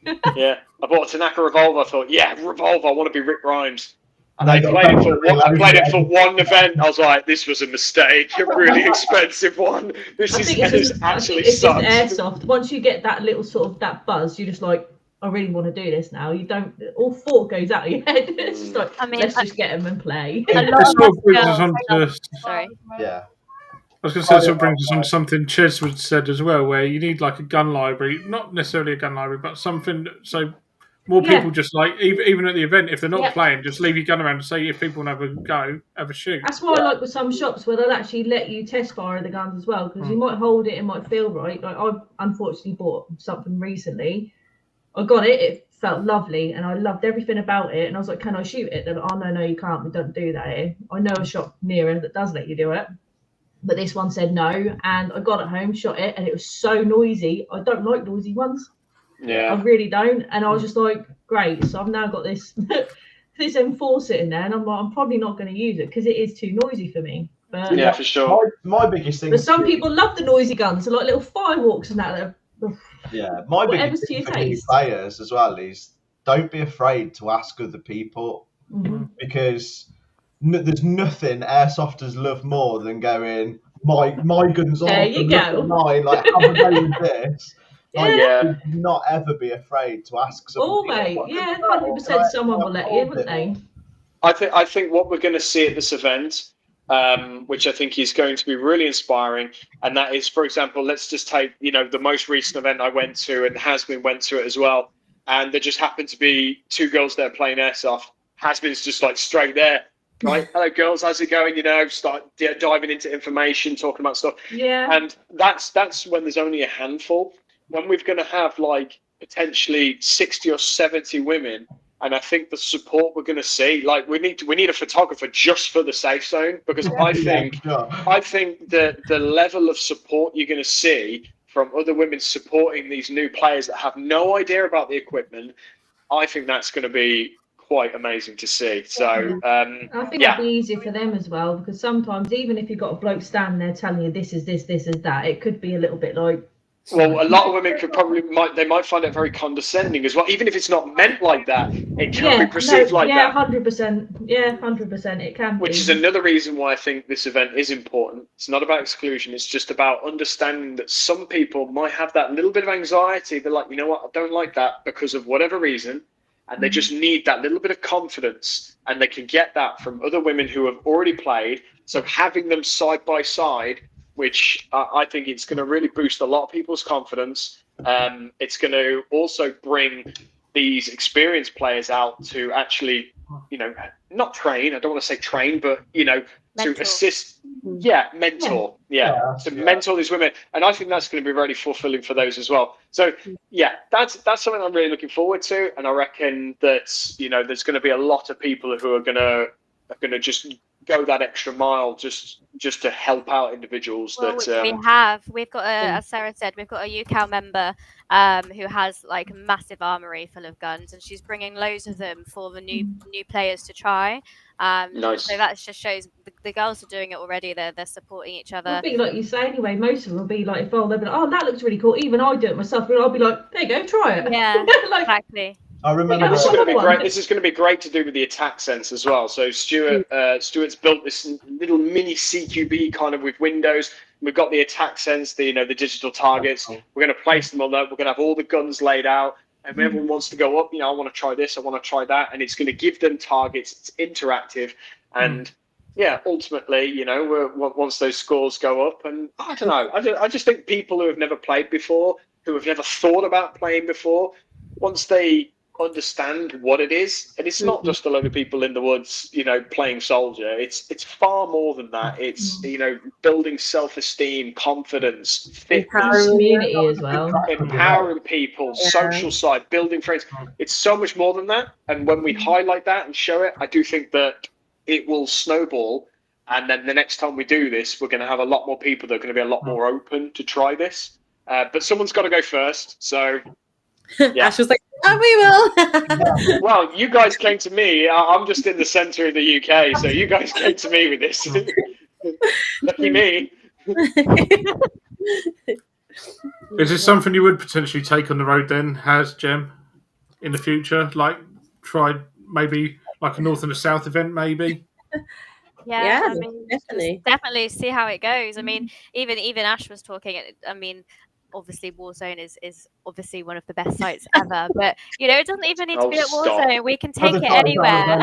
I bought a Tanaka revolver. I thought, revolver, I want to be Rick Grimes. And I played it for one event. I was like, this was a mistake. A really expensive one. This actually sucks. It's airsoft. Once you get that little sort of that buzz, you're just like, I really want to do this now. You don't. All thought goes out of your head. It's just like, let's just get them and play. Sorry. Yeah. I was going to say, it brings us on to something Cheswood said as well, where you need like a gun library, not necessarily a gun library, but something so more people just even at the event, if they're not playing, just leave your gun around and say if people want to have a go, have a shoot. That's why I like with some shops where they'll actually let you test fire the guns as well, because you might hold it, it might feel right. Like I unfortunately bought something recently. I got it felt lovely, and I loved everything about it. And I was like, "Can I shoot it?" They're like, "Oh no, you can't. We don't do that here." I know a shop near that does let you do it, but this one said no. And I got it home, shot it, and it was so noisy. I don't like noisy ones. Yeah, I really don't. And I was just like, great. So I've now got this this M4 sitting there, and I'm like, I'm probably not going to use it because it is too noisy for me. But yeah, for sure. My biggest thing. But some people love the noisy guns, so like little firewalks and that. Yeah, my biggest thing for new players as well is don't be afraid to ask other people, because there's nothing airsofters love more than going, my gun's on. There you go. Mine, like, have a go with this. Like, not ever be afraid to ask someone. 100% someone will let you, wouldn't they? I think what we're going to see at this event which I think is going to be really inspiring. And that is, for example, let's just take, the most recent event I went to, and Hasmine went to it as well. And there just happened to be 2 girls there playing airsoft. Hasmine's just like straight there. Right, hello girls, how's it going? Start diving into information, talking about stuff. Yeah. And that's when there's only a handful. When we're going to have like potentially 60 or 70 women, and I think the support we're going to see, like we need a photographer just for the safe zone, because I think that the level of support you're going to see from other women supporting these new players that have no idea about the equipment, I think that's going to be quite amazing to see. So I think that'd be easier for them as well, because sometimes even if you've got a bloke standing there telling you this is this is that, it could be a little bit like, well, a lot of women might find it very condescending as well, even if it's not meant like that. It can be perceived like that. 100%. Yeah, 100%. It can be. Which is another reason why I think this event is important. It's not about exclusion. It's just about understanding that some people might have that little bit of anxiety. They're like, you know what, I don't like that because of whatever reason. And they just need that little bit of confidence. And they can get that from other women who have already played. So having them side by side, which I think it's going to really boost a lot of people's confidence. It's going to also bring these experienced players out to actually, not train. I don't want to say train, but, to assist. Yeah, mentor. To mentor these women. And I think that's going to be really fulfilling for those as well. So, that's something I'm really looking forward to. And I reckon that, there's going to be a lot of people who are going to just go that extra mile just to help out individuals. Well, we've got as Sarah said, we've got a UKAL member who has like a massive armory full of guns, and she's bringing loads of them for the new players to try. Nice. So that just shows the girls are doing it already. They're supporting each other. It'll be like you say anyway. Most of them will be like, they'll be like, oh, that looks really cool. Even I do it myself, but I'll be like, there you go, try it. Yeah, like, exactly. I remember this is going to be great. This is going to be great to do with the attack sense as well. So Stuart's built this little mini CQB kind of with windows. We've got the attack sense, the digital targets. We're going to place them on there. We're going to have all the guns laid out. And when everyone wants to go up, I want to try this, I want to try that, and it's going to give them targets. It's interactive, and ultimately, once those scores go up, and I don't know, I just think people who have never played before, who have never thought about playing before, once they understand what it is, and it's not just a load of people in the woods playing soldier, it's far more than that. It's building self-esteem, confidence, fitness, community as well, empowering people, social side, building friends. It's so much more than that, and when we highlight that and show it, I do think that it will snowball, and then the next time we do this, we're going to have a lot more people that are going to be a lot more open to try this, but someone's got to go first. So Ash was like, oh, we will. Well, you guys came to me. I'm just in the centre of the UK, so you guys came to me with this. Lucky me. Is this something you would potentially take on the road then, Jem, in the future? Like, try maybe like a North and a South event, maybe? Yeah, I mean, definitely see how it goes. I mean, even Ash was talking. I mean, obviously Warzone is obviously one of the best sites ever, but it doesn't even need to be at Warzone. We can take it anywhere.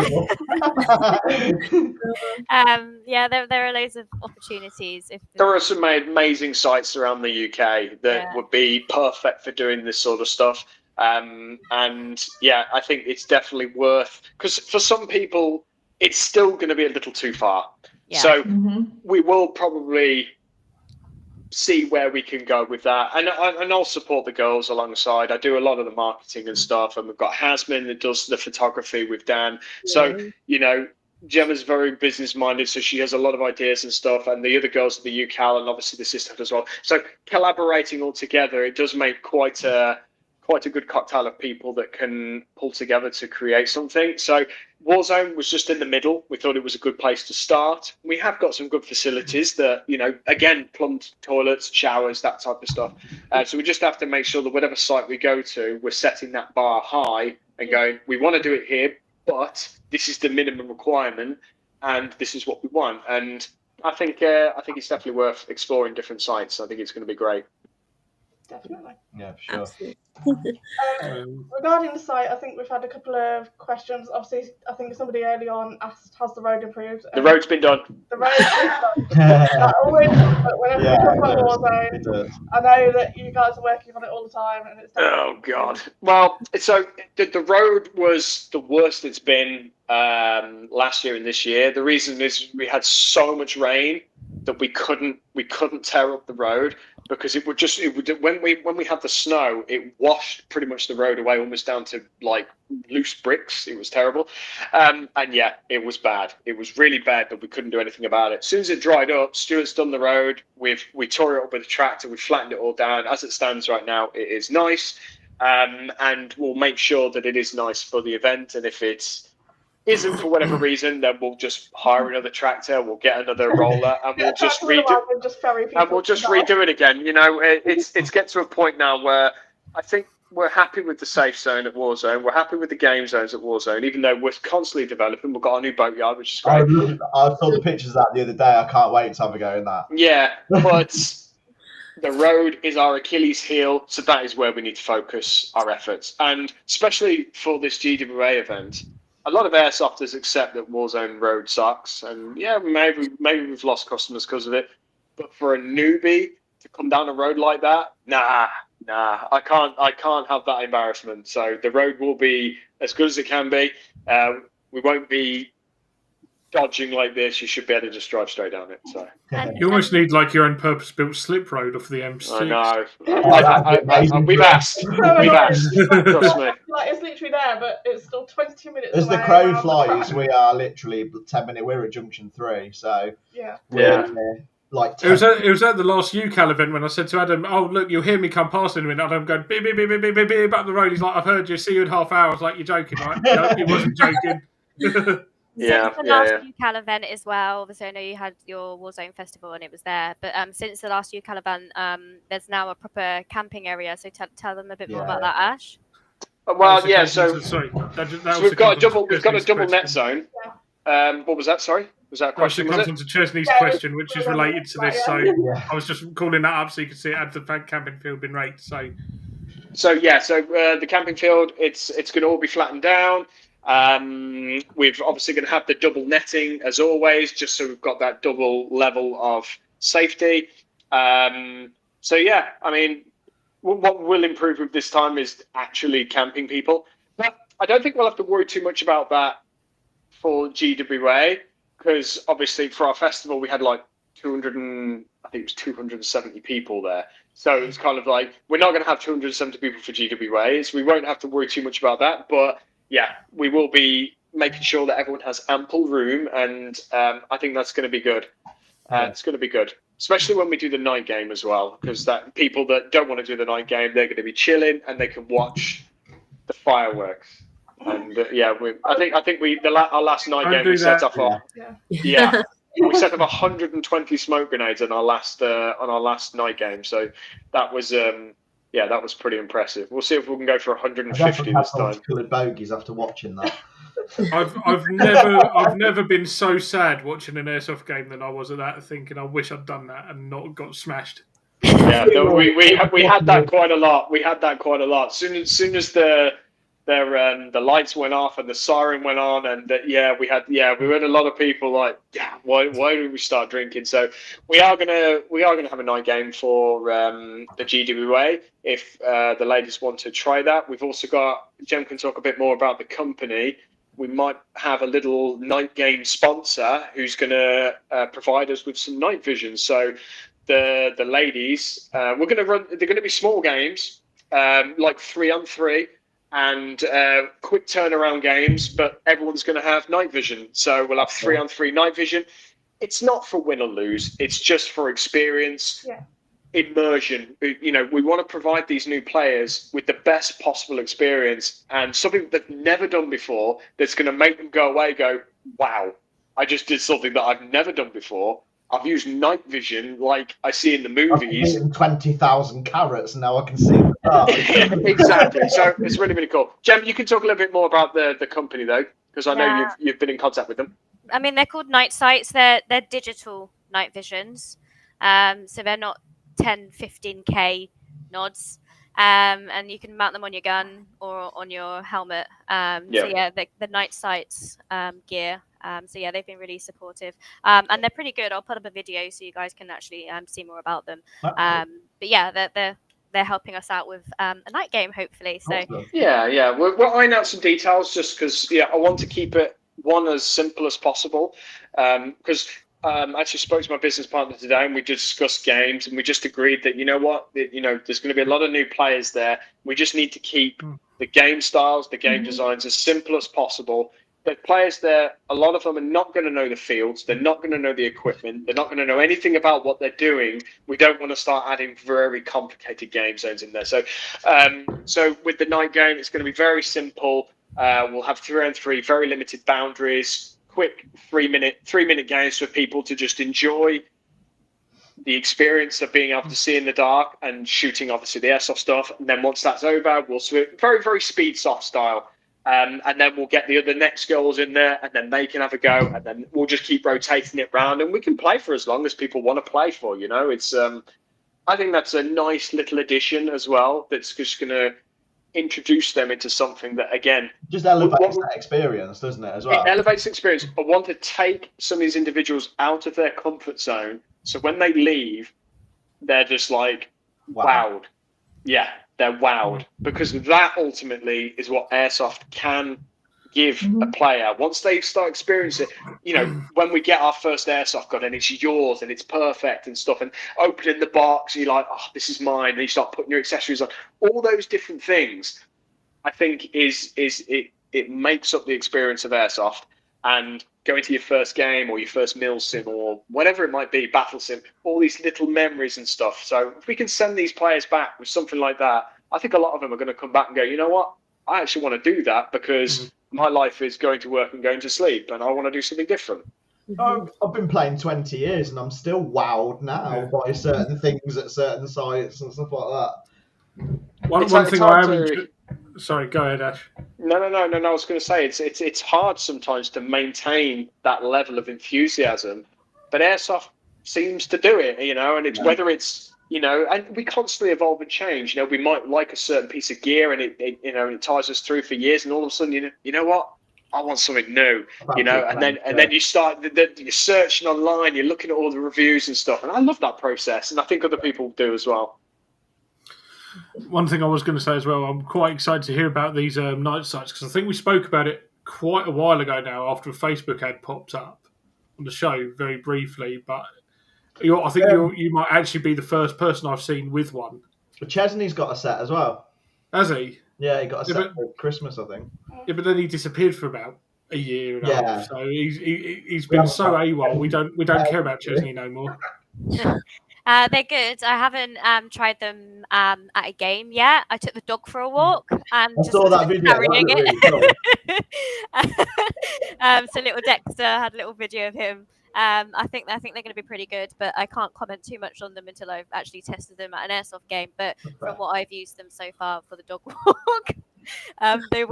There are loads of opportunities. There are some amazing sites around the UK that would be perfect for doing this sort of stuff. And I think it's definitely worth, because for some people it's still going to be a little too far. So we will probably see where we can go with that, and I'll support the girls alongside. I do a lot of the marketing and stuff, and we've got Hasmine that does the photography with Dan. So Gemma's very business minded, so she has a lot of ideas and stuff, and the other girls at the UKAL and obviously the Sisterhood as well. So collaborating all together, it does make quite a good cocktail of people that can pull together to create something. So Warzone was just in the middle. We thought it was a good place to start. We have got some good facilities that, again, plumbed toilets, showers, that type of stuff. So we just have to make sure that whatever site we go to, we're setting that bar high and going, we want to do it here, but this is the minimum requirement and this is what we want. And I think it's definitely worth exploring different sites. I think it's going to be great. Definitely. Yeah, for sure. Absolutely. Regarding the site, I think we've had a couple of questions. Obviously, I think somebody early on asked, has the road improved? The road's been done. The road's been done. That always, but whenever we talk about Warzone, it does. I know that you guys are working on it all the time, and it's Oh God! Well, so the road was the worst it's been last year and this year. The reason is we had so much rain that we couldn't tear up the road because it would when we had the snow, it washed pretty much the road away, almost down to like loose bricks. It was terrible, and yeah, it was bad. It was really bad, but we couldn't do anything about it. As soon as it dried up, Stuart's done the road. We tore it up with a tractor. We flattened it all down. As it stands right now, it is nice, and we'll make sure that it is nice for the event. And if it isn't for whatever reason, then we'll just hire another tractor. We'll get another roller, and we'll just redo. And we'll just redo it again. You know, it's get to a point now where I think we're happy with the safe zone at Warzone. We're happy with the game zones at Warzone, even though we're constantly developing. We've got our new boatyard, which is great. I saw the pictures of that the other day. I can't wait to have a go in that. Yeah, but the road is our Achilles heel, so that is where we need to focus our efforts. And especially for this GWA event, a lot of airsofters accept that Warzone road sucks, and yeah, maybe we've lost customers because of it. But for a newbie to come down a road like that, nah, I can't have that embarrassment. So the road will be as good as it can be. We won't be dodging like this. You should be able to just drive straight down it. So you almost need like your own purpose-built slip road off the M6. I know. We've asked. Trust me. Like it's literally there, but it's still 20 minutes. As the crow flies, we are literally 10 minutes. We're at Junction 3, so yeah. Like it was at the last UKAL event when I said to Adam, "Oh look, you'll hear me come past in a minute." I'm going beep beep beep beep beep beep beep up the road. He's like, "I've heard you. See you in half hour." I was like, "You're joking, right?" No, he wasn't joking. Since the last UKAL event as well, obviously I know you had your Warzone festival and it was there, but since the last UKAL event, there's now a proper camping area. So tell them a bit more about that, Ash. Well, yeah. So we've got a double net zone. Yeah. What was that? Sorry, was that a question? Comes on to Chesney's question, which is related to this. So I was just calling that up so you could see it had the camping field been raked. So the camping field, it's going to all be flattened down. We're obviously going to have the double netting as always, just so we've got that double level of safety. So yeah, I mean, what will improve with this time is actually camping people. But I don't think we'll have to worry too much about that for GWA, because obviously for our festival we had like 270 people there. So it's kind of like we're not going to have 270 people for GWA, so we won't have to worry too much about that. But yeah, we will be making sure that everyone has ample room, and I think that's going to be good. It's going to be good, especially when we do the night game as well, because that people that don't want to do the night game, they're going to be chilling and they can watch the fireworks. And I think our last night game we set off we set up 120 smoke grenades on our last night game. So that was that was pretty impressive. We'll see if we can go for 150 this time. Coloured bogies after watching that. I've never been so sad watching an airsoft game than I was at that, thinking I wish I'd done that and not got smashed. Yeah, we had that quite a lot. Soon as the lights went off and the siren went on, and we had a lot of people like, why did we start drinking? So we are gonna have a night game for the GWA if the ladies want to try that. We've also got, Jem can talk a bit more about the company. We might have a little night game sponsor who's going to provide us with some night vision. So the ladies, they're going to be small games, like 3-on-3. And quick turnaround games, but everyone's going to have night vision. So we'll have 3-on-3 night vision. It's not for win or lose. It's just for experience, immersion. You know, we want to provide these new players with the best possible experience and something they've never done before that's going to make them go away, wow, I just did something that I've never done before. I've used night vision like I see in the movies. I've 20,000 carrots and now I can see the stars. Exactly. So it's really, really cool. Jem, you can talk a little bit more about the company though, because I know you've been in contact with them. I mean, they're called Night Sights. They're digital night visions. So they're not 10, 15K nods. And you can mount them on your gun or on your helmet. So yeah, the night sights gear. So yeah, they've been really supportive, and they're pretty good. I'll put up a video so you guys can actually see more about them. But yeah, they're helping us out with a night game, hopefully. So yeah, we're ironing out some details just because I want to keep it as simple as possible. Because I actually spoke to my business partner today, and we discussed games, and we just agreed that there's going to be a lot of new players there. We just need to keep the game styles, the game designs as simple as possible. The players there, a lot of them are not going to know the fields. They're not going to know the equipment. They're not going to know anything about what they're doing. We don't want to start adding very complicated game zones in there. So with the night game, it's going to be very simple. We'll have 3-on-3, very limited boundaries, quick 3-minute games for people to just enjoy the experience of being able to see in the dark and shooting, obviously, the airsoft stuff. And then once that's over, we'll switch very speed soft style. And then we'll get the next girls in there, and then they can have a go, and then we'll just keep rotating it round, and we can play for as long as people want to play for. It's I think that's a nice little addition as well. That's just going to introduce them into something that, again, just elevates that experience, doesn't it? As well, it elevates the experience. I want to take some of these individuals out of their comfort zone, so when they leave, they're just like wowed. Yeah. They're wowed, because that ultimately is what airsoft can give a player. Once they start experiencing it, when we get our first airsoft gun and it's yours and it's perfect and stuff, and opening the box, you're like, oh, this is mine, and you start putting your accessories on, all those different things, I think it makes up the experience of airsoft. And going to your first game or your first mil sim or whatever it might be, battle sim, all these little memories and stuff. So if we can send these players back with something like that, I think a lot of them are going to come back and go, you know what? I actually want to do that because my life is going to work and going to sleep, and I want to do something different. I've been playing 20 years and I'm still wowed now by certain things at certain sites and stuff like that. One thing I haven't... Sorry, go ahead, Ash. No. I was going to say it's hard sometimes to maintain that level of enthusiasm, but airsoft seems to do it, and it's whether it's and we constantly evolve and change. We might like a certain piece of gear, and it ties us through for years, and all of a sudden, you know what? I want something new, and then you start you're searching online, you're looking at all the reviews and stuff, and I love that process, and I think other people do as well. One thing I was going to say as well, I'm quite excited to hear about these night sites, because I think we spoke about it quite a while ago now after a Facebook ad popped up on the show very briefly. But I think you might actually be the first person I've seen with one. But Chesney's got a set as well. Has he? Yeah, he got a set for Christmas, I think. Yeah, but then he disappeared for about a year and a half. So he's been so AWOL. We don't care about Chesney no more. They're good. I haven't tried them at a game yet. I took the dog for a walk. I saw that video. Carrying it. Really cool. So little Dexter had a little video of him. I think they're going to be pretty good, but I can't comment too much on them until I've actually tested them at an airsoft game. But from what I've used them so far for the dog walk,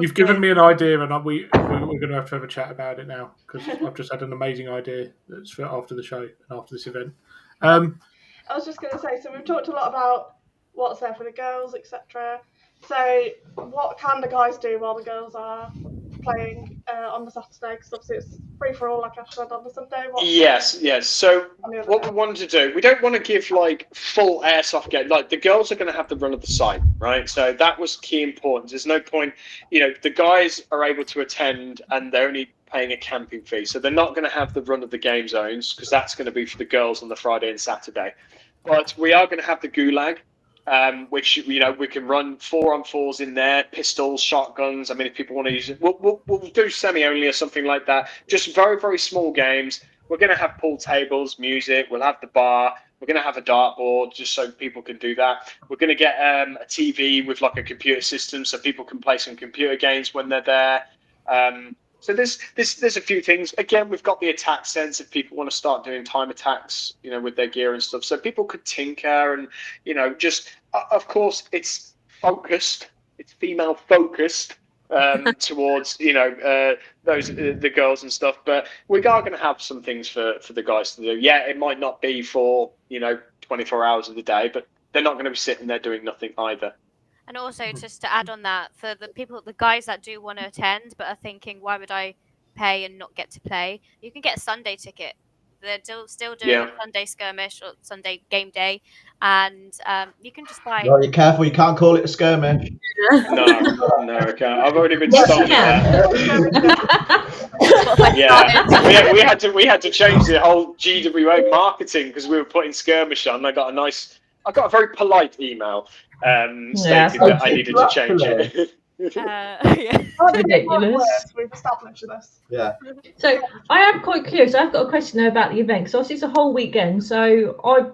you've given me an idea, and we're going to have a chat about it now, because I've just had an amazing idea that's for after the show and after this event. I was just going to say, so we've talked a lot about what's there for the girls, etc. So what can the guys do while the girls are playing on the Saturday? Because obviously it's free for all, like I said, on the Sunday. Yes. So what we wanted to do, we don't want to give full airsoft game. The girls are going to have the run of the site, right? So that was key importance. There's no point, the guys are able to attend and they're only paying a camping fee, so they're not going to have the run of the game zones, because that's going to be for the girls on the Friday and Saturday. But we are going to have the gulag, which we can run 4-on-4s in there, pistols, shotguns. I mean, if people want to use it, we'll do semi only or something like that. Just very small games. We're going to have pool tables, music. We'll have the bar. We're going to have a dartboard just so people can do that. We're going to get a TV with a computer system so people can play some computer games when they're there. So there's a few things. Again, we've got the attack sense if people want to start doing time attacks, with their gear and stuff. So people could tinker and, just, of course, it's focused. It's female focused towards, the girls and stuff. But we are going to have some things for the guys to do. Yeah, it might not be for, 24 hours of the day, but they're not going to be sitting there doing nothing either. And also, just to add on that, for the guys that do want to attend but are thinking, why would I pay and not get to play? You can get a Sunday ticket. They're still doing a Sunday skirmish or Sunday game day, and you can just buy. Well, you're careful. You can't call it a skirmish. No, I can't. I've already been stopped there. Yeah, we had to change the whole GWA marketing because we were putting skirmish on. I got a very polite email stating that I needed to change it. Ridiculous. We've established this. Yeah. So I am quite curious. I've got a question though about the event. So obviously it's a whole weekend. So I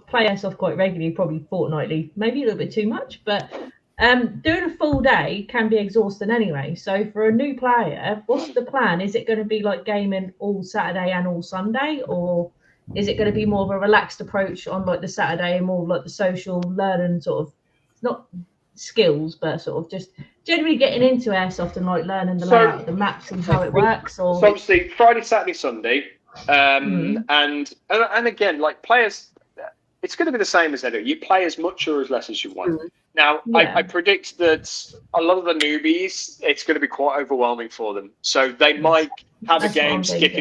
play airsoft quite regularly, probably fortnightly, maybe a little bit too much. But doing a full day can be exhausting anyway. So for a new player, what's the plan? Is it going to be like gaming all Saturday and all Sunday, or is it going to be more of a relaxed approach on like the Saturday and more like the social learning sort of, not skills, but sort of just generally getting into airsoft and like learning the layout of the maps and how it works? Or so obviously Friday, Saturday, Sunday, and again, like players, it's going to be the same as they do. You play as much or as less as you want. Now, I predict that a lot of the newbies, it's going to be quite overwhelming for them. So they might have a game, skip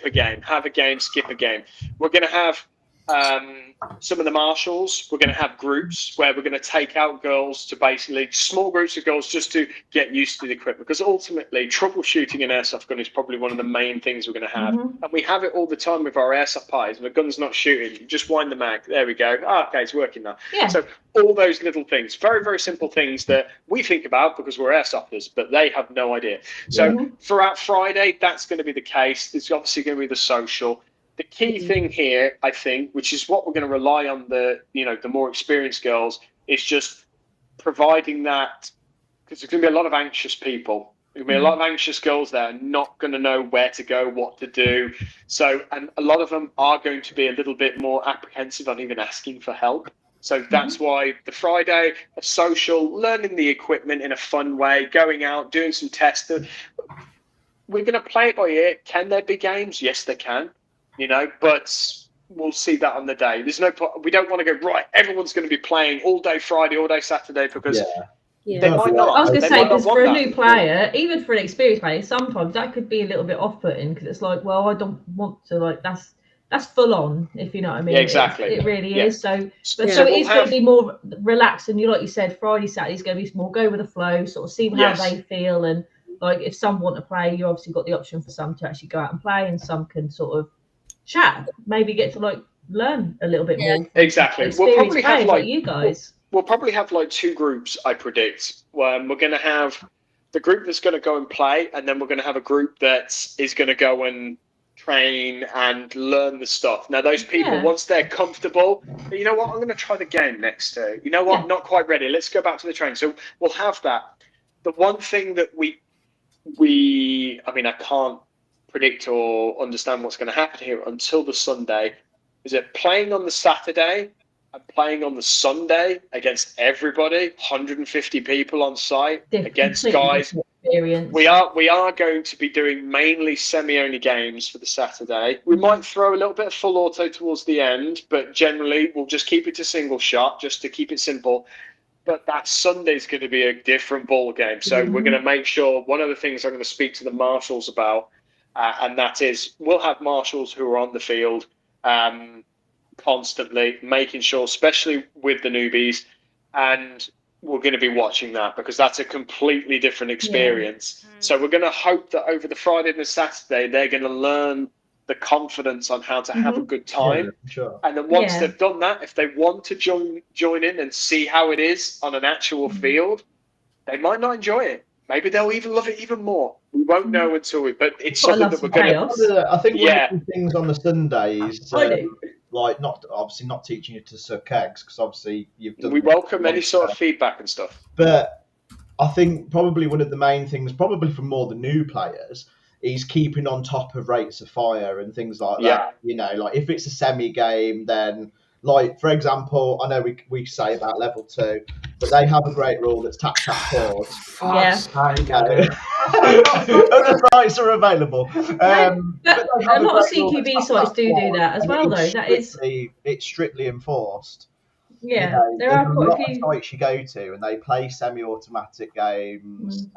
a game, have a game, skip a game. We're going to have some of the marshals. We're going to have groups where we're going to take out girls to basically small groups of girls just to get used to the equipment, because ultimately troubleshooting an airsoft gun is probably one of the main things we're going to have. And we have it all the time with our airsoft parties. When the gun's not shooting, you just wind the mag, there we go, okay, it's working now. So all those little things, very, very simple things that we think about because we're airsofters, but they have no idea. So throughout Friday, that's going to be the case. It's obviously going to be the social. The key thing here, I think, which is what we're going to rely on the more experienced girls, is just providing that, because there's going to be a lot of anxious people. There's going to be a lot of anxious girls there, not going to know where to go, what to do. So, and a lot of them are going to be a little bit more apprehensive on even asking for help. So that's why the Friday, a social, learning the equipment in a fun way, going out, doing some testing. We're going to play it by ear. Can there be games? Yes, there can. But we'll see that on the day. There's no point. We don't want to go, right, everyone's going to be playing all day Friday, all day Saturday, because they might not. I was going to say, because for a new player, even for an experienced player, sometimes that could be a little bit off-putting, because it's like, well, I don't want to, like, that's full on, if you know what I mean. Yeah, exactly. It really is. So it is going to be more relaxed, and like you said, Friday, Saturday is going to be more go with the flow, sort of see how they feel, and like if some want to play, you obviously got the option for some to actually go out and play, and some can sort of chat, maybe get to like learn a little bit more. Exactly. We'll probably have like you guys. We'll probably have like two groups, I predict. We're going to have the group that's going to go and play, and then we're going to have a group that is going to go and train and learn the stuff. Now, those people, once they're comfortable, you know what, I'm going to try the game next. You know what, not quite ready. Let's go back to the training. So we'll have that. The one thing that I can't predict or understand what's going to happen here until the Sunday, is it playing on the Saturday and playing on the Sunday against everybody, 150 people on site, against guys. We are going to be doing mainly semi-only games for the Saturday. We might throw a little bit of full auto towards the end, but generally we'll just keep it to single shot just to keep it simple. But that Sunday is going to be a different ball game. So we're going to make sure, one of the things I'm going to speak to the marshals about, and that is, we'll have marshals who are on the field constantly, making sure, especially with the newbies, and we're going to be watching that because that's a completely different experience. So we're going to hope that over the Friday and the Saturday, they're going to learn the confidence on how to have a good time. And then once they've done that, if they want to join in and see how it is on an actual field, they might not enjoy it. Maybe they'll even love it even more. We won't know until but it's something that we're going to. I think one of the things on the Sundays, like obviously not teaching you to suck eggs, because obviously you've done. We welcome any sort of feedback and stuff. But I think probably one of the main things, probably for more the new players, is keeping on top of rates of fire and things like that. Like if it's a semi game, then like for example, I know we say about level 2, but they have a great rule that's tap-tap-pause. The rights are available. But a lot of CQB sites do that as well, though. It's strictly enforced. Yeah, You know, there there's are a quite lot a of few. sites you go to, and they play semi-automatic games,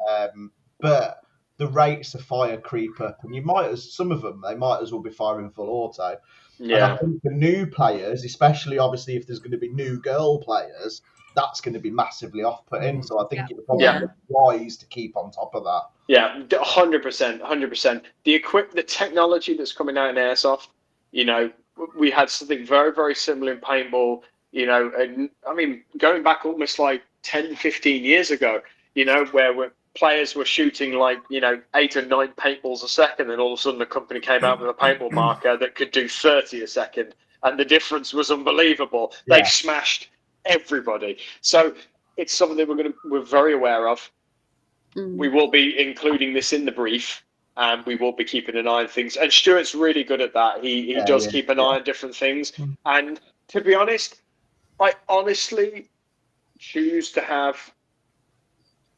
but the rates of fire creep up, and some of them they might as well be firing full auto. And I Yeah. think for new players, especially obviously if there's going to be new girl players, that's going to be massively off-putting. So I think it's probably wise to keep on top of that. Yeah, 100%, 100%. The technology that's coming out in airsoft, you know, we had something very, very similar in paintball, you know, and I mean, going back almost like 10, 15 years ago, you know, where players were shooting like, you know, 8 or 9 paintballs a second, and all of a sudden the company came out with a paintball marker that could do 30 a second, and the difference was unbelievable. Yeah. They smashed everybody. So it's something that we're very aware of. We will be including this in the brief, and we will be keeping an eye on things. And Stuart's really good at that. He does keep an eye on different things. And to be honest, I honestly choose to have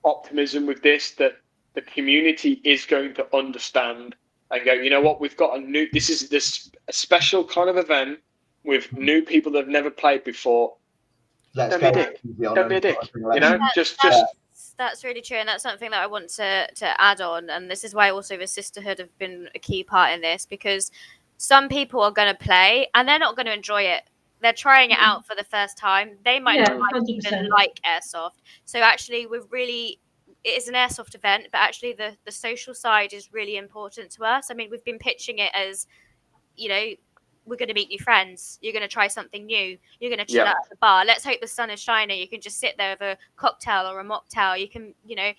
optimism with this, that the community is going to understand and go, you know what, we've got this is a special kind of event with new people that have never played before. Don't be a dick. Don't be a dick. You know, That's really true, and that's something that I want to add on. And this is why also the Sisterhood have been a key part in this, because some people are going to play and they're not going to enjoy it. They're trying it out for the first time. They might not even like airsoft. So actually, it is an airsoft event, but actually the social side is really important to us. I mean, we've been pitching it as, you know, we're going to meet new friends. You're going to try something new. You're going to chill out at the bar. Let's hope the sun is shining. You can just sit there with a cocktail or a mocktail. You can, you know,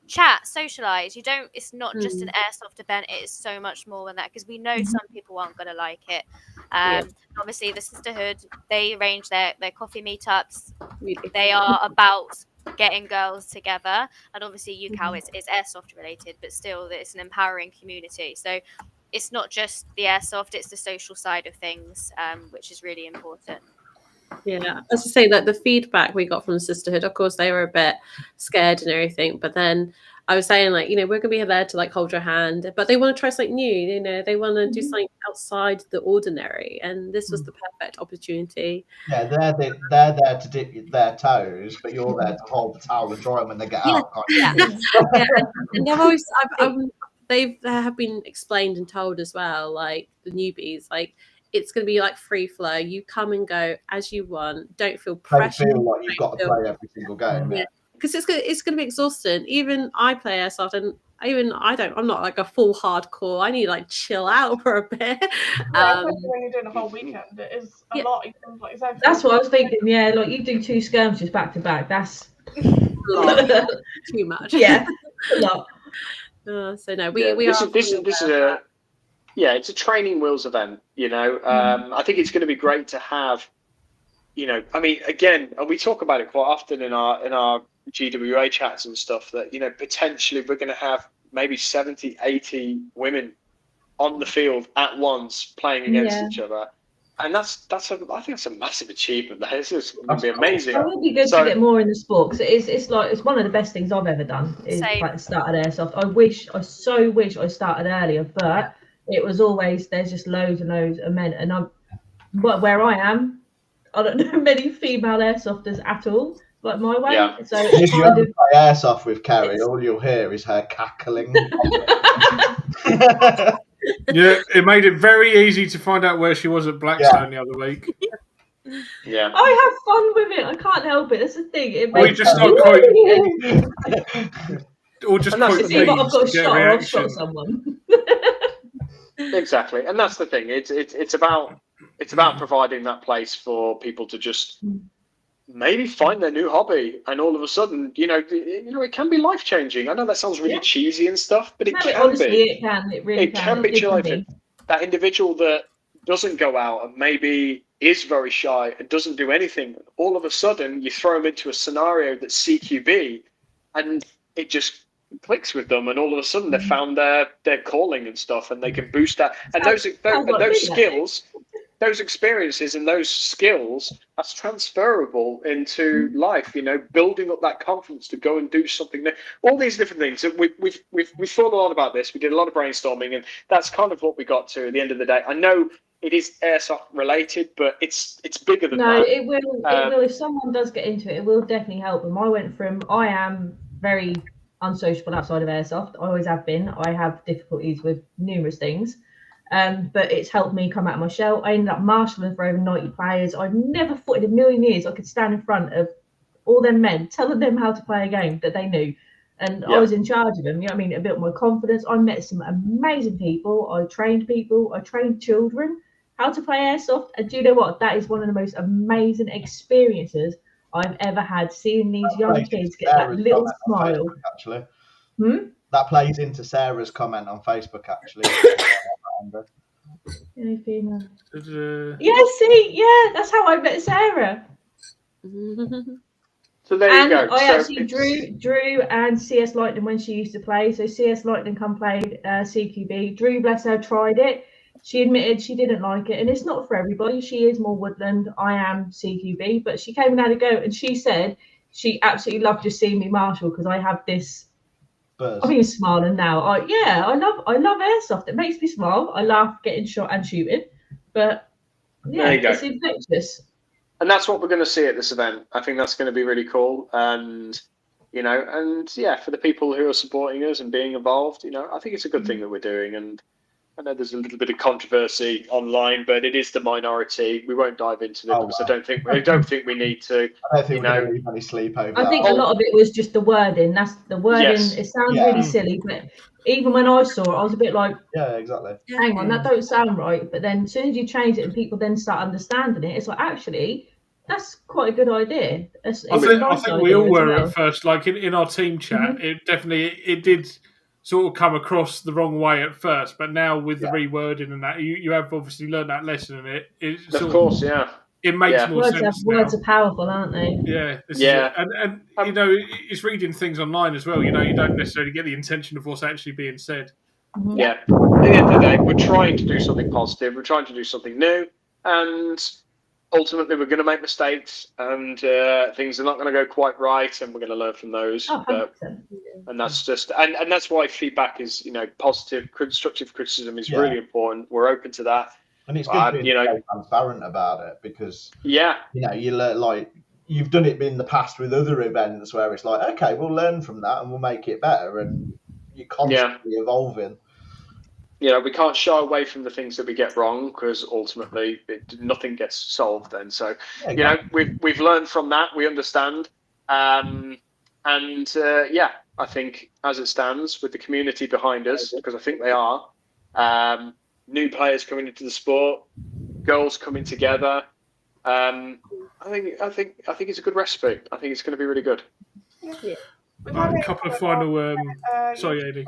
chat, socialize. It's not just an airsoft event. It is so much more than that, because we know some people aren't going to like it. Obviously, the Sisterhood, they arrange their coffee meetups. They are about getting girls together. And obviously, UKAL is airsoft related, but still, it's an empowering community. So it's not just the airsoft, it's the social side of things, which is really important. Yeah, as I say, like the feedback we got from the Sisterhood, of course, they were a bit scared and everything. But then I was saying, like, you know, we're going to be there to like hold your hand, but they want to try something new. You know, they want to do something outside the ordinary, and this was the perfect opportunity. Yeah, they're there to dip their toes, but you're there to hold the towel and dry them when they get out. And they've always, they have been explained and told as well, like the newbies, like it's going to be like free flow. You come and go as you want. Don't feel pressure. Don't feel like you've got to play every single game. Yeah, because it's going to be exhausting. Even I play airsoft, and I'm not like a full hardcore. I need to like chill out for a bit. Especially when you're doing a whole weekend, it is a lot. That's what I was thinking. Yeah, like you do 2 skirmishes back to back. That's too much. Yeah, a lot. So no, it's a training wheels event, you know. I think it's going to be great to have, you know, I mean, again, and we talk about it quite often in our GWA chats and stuff, that, you know, potentially we're going to have maybe 70, 80 women on the field at once playing against each other. And I think that's a massive achievement. It's just going to be amazing. It would be good to get more in the sport, because it's one of the best things I've ever done. Is like started airsoft. I so wish I started earlier, but it was always there's just loads and loads of men, and where I am, I don't know many female airsofters at all. Like my way. Yeah. So if you ever play airsoft with Kerry, all you'll hear is her cackling. Yeah, it made it very easy to find out where she was at Blackstone the other week. Yeah, I have fun with it. I can't help it. That's the thing. It or makes just start quoting, or just quote see what I've got a to get shot, a or I've reaction. shot someone. Exactly, and that's the thing. It's about providing that place for people to just maybe find their new hobby, and all of a sudden, it can be life changing. I know that sounds really cheesy and stuff, but it can be. It can. It really can. It can be. That individual that doesn't go out and maybe is very shy and doesn't do anything, all of a sudden you throw them into a scenario that's CQB, and it just clicks with them, and all of a sudden they've found their calling and stuff, and they can boost that. And those skills, those experiences and those skills, that's transferable into life. Building up that confidence to go and do something new. All these different things. We've thought a lot about this. We did a lot of brainstorming, and that's kind of what we got to at the end of the day. I know it is airsoft related, but it's bigger than No, that. it will. It will. If someone does get into it, it will definitely help them. I am very unsociable outside of airsoft. I always have been. I have difficulties with numerous things. But it's helped me come out of my shell. I ended up marshalling for over 90 players. I've never thought in a million years I could stand in front of all them men, telling them how to play a game that they knew. And I was in charge of them, you know what I mean? It built my confidence. I met some amazing people. I trained children how to play airsoft. And do you know what? That is one of the most amazing experiences I've ever had, seeing these young kids get that little smile. Actually. Hmm? That plays into Sarah's comment on Facebook, actually. Yeah, see, yeah, that's how I met Sarah. So there you go. I actually Drew and CS Lightning when she used to play. So CS Lightning played CQB. Drew, bless her, tried it. She admitted she didn't like it, and it's not for everybody. She is more woodland. I am CQB, but she came and had a go, and she said she absolutely loved just seeing me marshal because I have this. Buzz. I'm even smiling now. I love airsoft. It makes me smile. I laugh getting shot and shooting, but yeah, it's infectious. And that's what we're going to see at this event. I think that's going to be really cool. And, for the people who are supporting us and being involved, I think it's a good thing that we're doing. And I know there's a little bit of controversy online, but it is the minority. We won't dive into it because I don't think we need to. I don't think we're going to leave any sleep over. I think a lot of it was just the wording. That's the wording. Yes. It sounds really silly, but even when I saw it, I was a bit like, yeah, exactly. Hang on, that don't sound right. But then as soon as you change it and people then start understanding it, it's like, actually, that's quite a good idea. I think we all were at first, like in our team chat, it did sort of come across the wrong way at first, but now with the rewording and that, you have obviously learned that lesson, and it makes more sense. Words are powerful, aren't they? Yeah, and it's reading things online as well. You don't necessarily get the intention of what's actually being said. Mm-hmm. Yeah, at the end of the day, we're trying to do something positive. We're trying to do something new, and ultimately, we're going to make mistakes, and things are not going to go quite right, and we're going to learn from those. And that's just, and that's why feedback is, positive, constructive criticism is really important. We're open to that, and it's good to be transparent about it because you learn, like you've done it in the past with other events where it's like, okay, we'll learn from that and we'll make it better, and you're constantly evolving. We can't shy away from the things that we get wrong because ultimately nothing gets solved then. So, we've learned from that. We understand. I think as it stands with the community behind us, because I think they are, new players coming into the sport, girls coming together. I think it's a good recipe. I think it's going to be really good. Yeah. A couple of final. Sorry, Amy.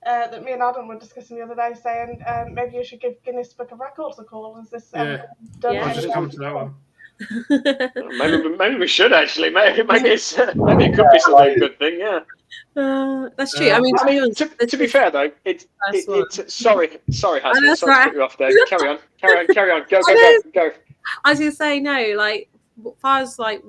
That me and Adam were discussing the other day, saying maybe you should give Guinness Book of Records a call. Is this done? I'll just come to that one. Maybe we should actually. Maybe it could be something good thing. Yeah. That's true. I mean, to be fair though, it's sorry, Hasmine, sorry to put you off there. Carry on. Go. I was gonna say no. Like, as far as like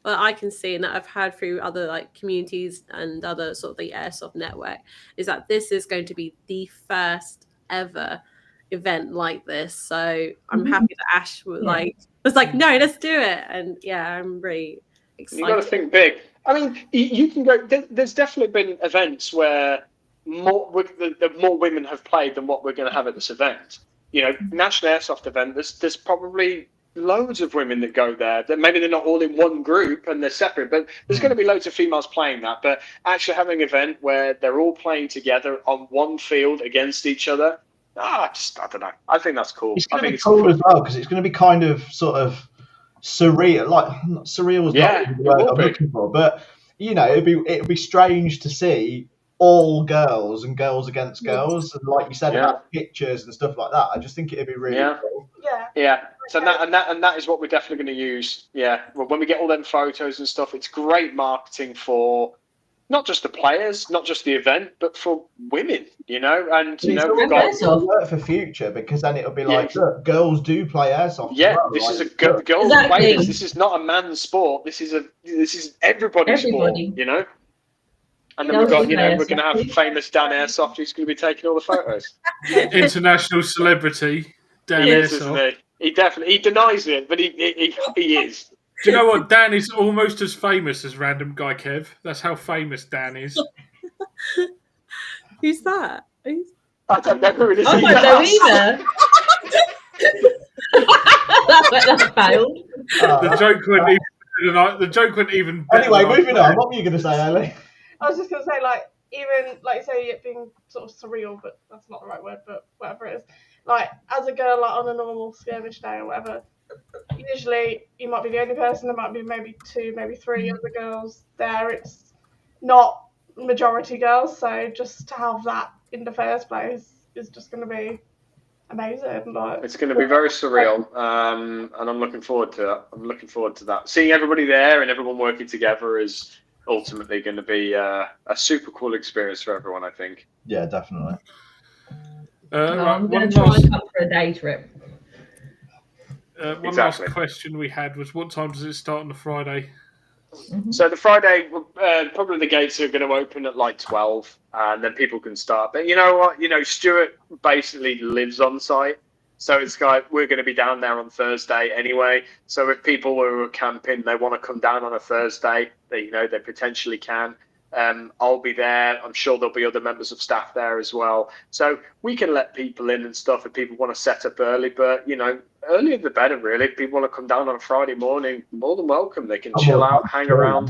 I can see, and that I've heard through other like communities and other sort of the airsoft network, is that this is going to be the first ever event like this. So I'm happy that Ash was like, no, let's do it. And I'm really excited. You got to think big. I mean, you can go. There's definitely been events where more women have played than what we're going to have at this event. National Airsoft event. There's probably loads of women that go there. That maybe they're not all in one group and they're separate, but there's going to be loads of females playing that. But actually having an event where they're all playing together on one field against each other, I don't know. I think that's cool. It's going to be cool as well because it's going to be kind of sort of surreal. Like surreal is not the word I'm looking for, but it'd be strange to see all girls and girls against girls, and like you said about pictures and stuff like that. I just think it'd be really cool. Yeah. So that is what we're definitely going to use. Yeah. Well, when we get all them photos and stuff, it's great marketing for not just the players, not just the event, but for women. We've got work for future because then it'll be like, look, girls do play airsoft. Yeah, this is a girls play this. This is not a man's sport. This is everybody's sport. And then we're going to have famous Dan Airsoft who's going to be taking all the photos. International celebrity. Dan He is, Airsoft. isn't he? He denies it, but he is. Do you know what? Dan is almost as famous as Random Guy Kev. That's how famous Dan is. Who's that? I don't know who it is. I don't know either. that failed. The joke wouldn't even. The joke wouldn't even. Anyway, moving on. What were you going to say, Ellie? I was just going to say, like, even, like, say it being sort of surreal, but that's not the right word, but whatever it is. Like, as a girl, like, on a normal skirmish day or whatever, usually you might be the only person, there might be maybe 2, maybe 3 other girls there. It's not majority girls, so just to have that in the first place is just going to be amazing. Like, it's going to be very surreal, and I'm looking forward to that. Seeing everybody there and everyone working together is ultimately going to be a super cool experience for everyone, I think. Yeah, definitely. I'm going to try and come for a day trip. One last question we had was, what time does it start on the Friday? Mm-hmm. So the Friday, probably the gates are going to open at like 12, and then people can start. But you know what? Stuart basically lives on site, so it's like we're going to be down there on Thursday anyway. So if people who are camping, they want to come down on a Thursday, they potentially can. I'll be there. I'm sure there'll be other members of staff there as well. So we can let people in and stuff if people want to set up early. But, earlier the better, really. If people want to come down on a Friday morning, more than welcome. They can chill out, hang around.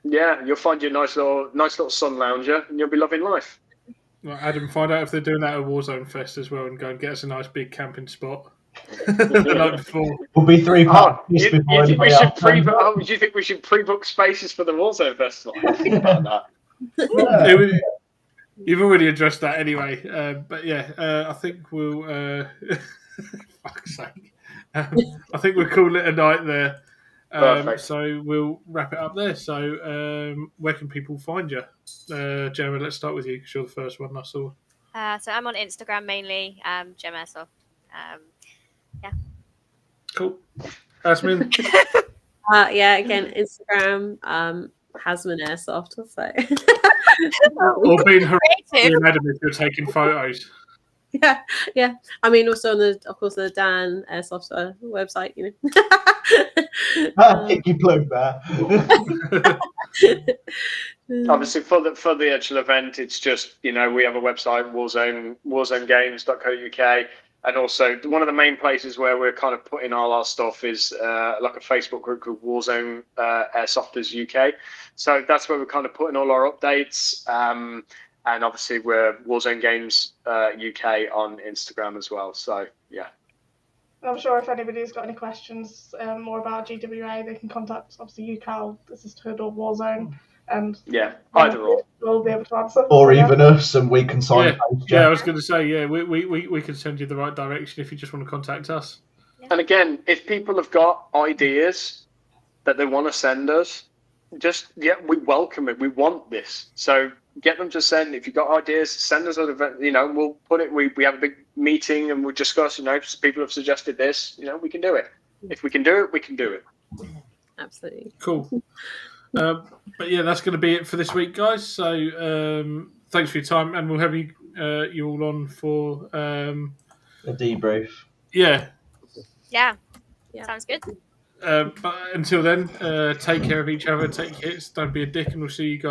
Yeah, you'll find your nice little sun lounger and you'll be loving life. Well, Adam, find out if they're doing that at Warzone Fest as well and go and get us a nice big camping spot. The night before. We'll be 3 parts. Do you think we should pre-book spaces for the Warzone Festival? I think about that. You've already addressed that anyway. But yeah, I think we'll. Fuck's sake. I think we'll call it a night there. So we'll wrap it up there. So where can people find you? Gemma, let's start with you because you're the first one I saw. So I'm on Instagram mainly, Gemma Airsoft. Yeah. Cool. Hasmine? Again, Instagram, Hasmine Airsoft. So. Or being creative if you're taking photos. Yeah. I mean, also on the Dan Airsoft website, Kick your plug there. Obviously, for the actual event, it's just we have a website, warzonegames.co.uk, and also one of the main places where we're kind of putting all our stuff is like a Facebook group called Warzone Airsofters UK. So that's where we're kind of putting all our updates. And obviously, we're Warzone Games UK on Instagram as well. So, yeah. I'm sure if anybody's got any questions more about GWA, they can contact, obviously, UKAL, the Sisterhood, or Warzone. And yeah, either or. We'll be able to answer. Or even us, and we can sign. Yeah, I was going to say, we can send you the right direction if you just want to contact us. And again, if people have got ideas that they want to send us, we welcome it. We want this. So get them to send. If you've got ideas, send us an event. We'll put it. We have a big meeting and we'll discuss. People have suggested this. We can do it. If we can do it, we can do it. Absolutely. Cool. But yeah, that's going to be it for this week, guys. So thanks for your time, and we'll have you all on for a debrief. Yeah. Sounds good. But until then, take care of each other, take hits, don't be a dick, and we'll see you guys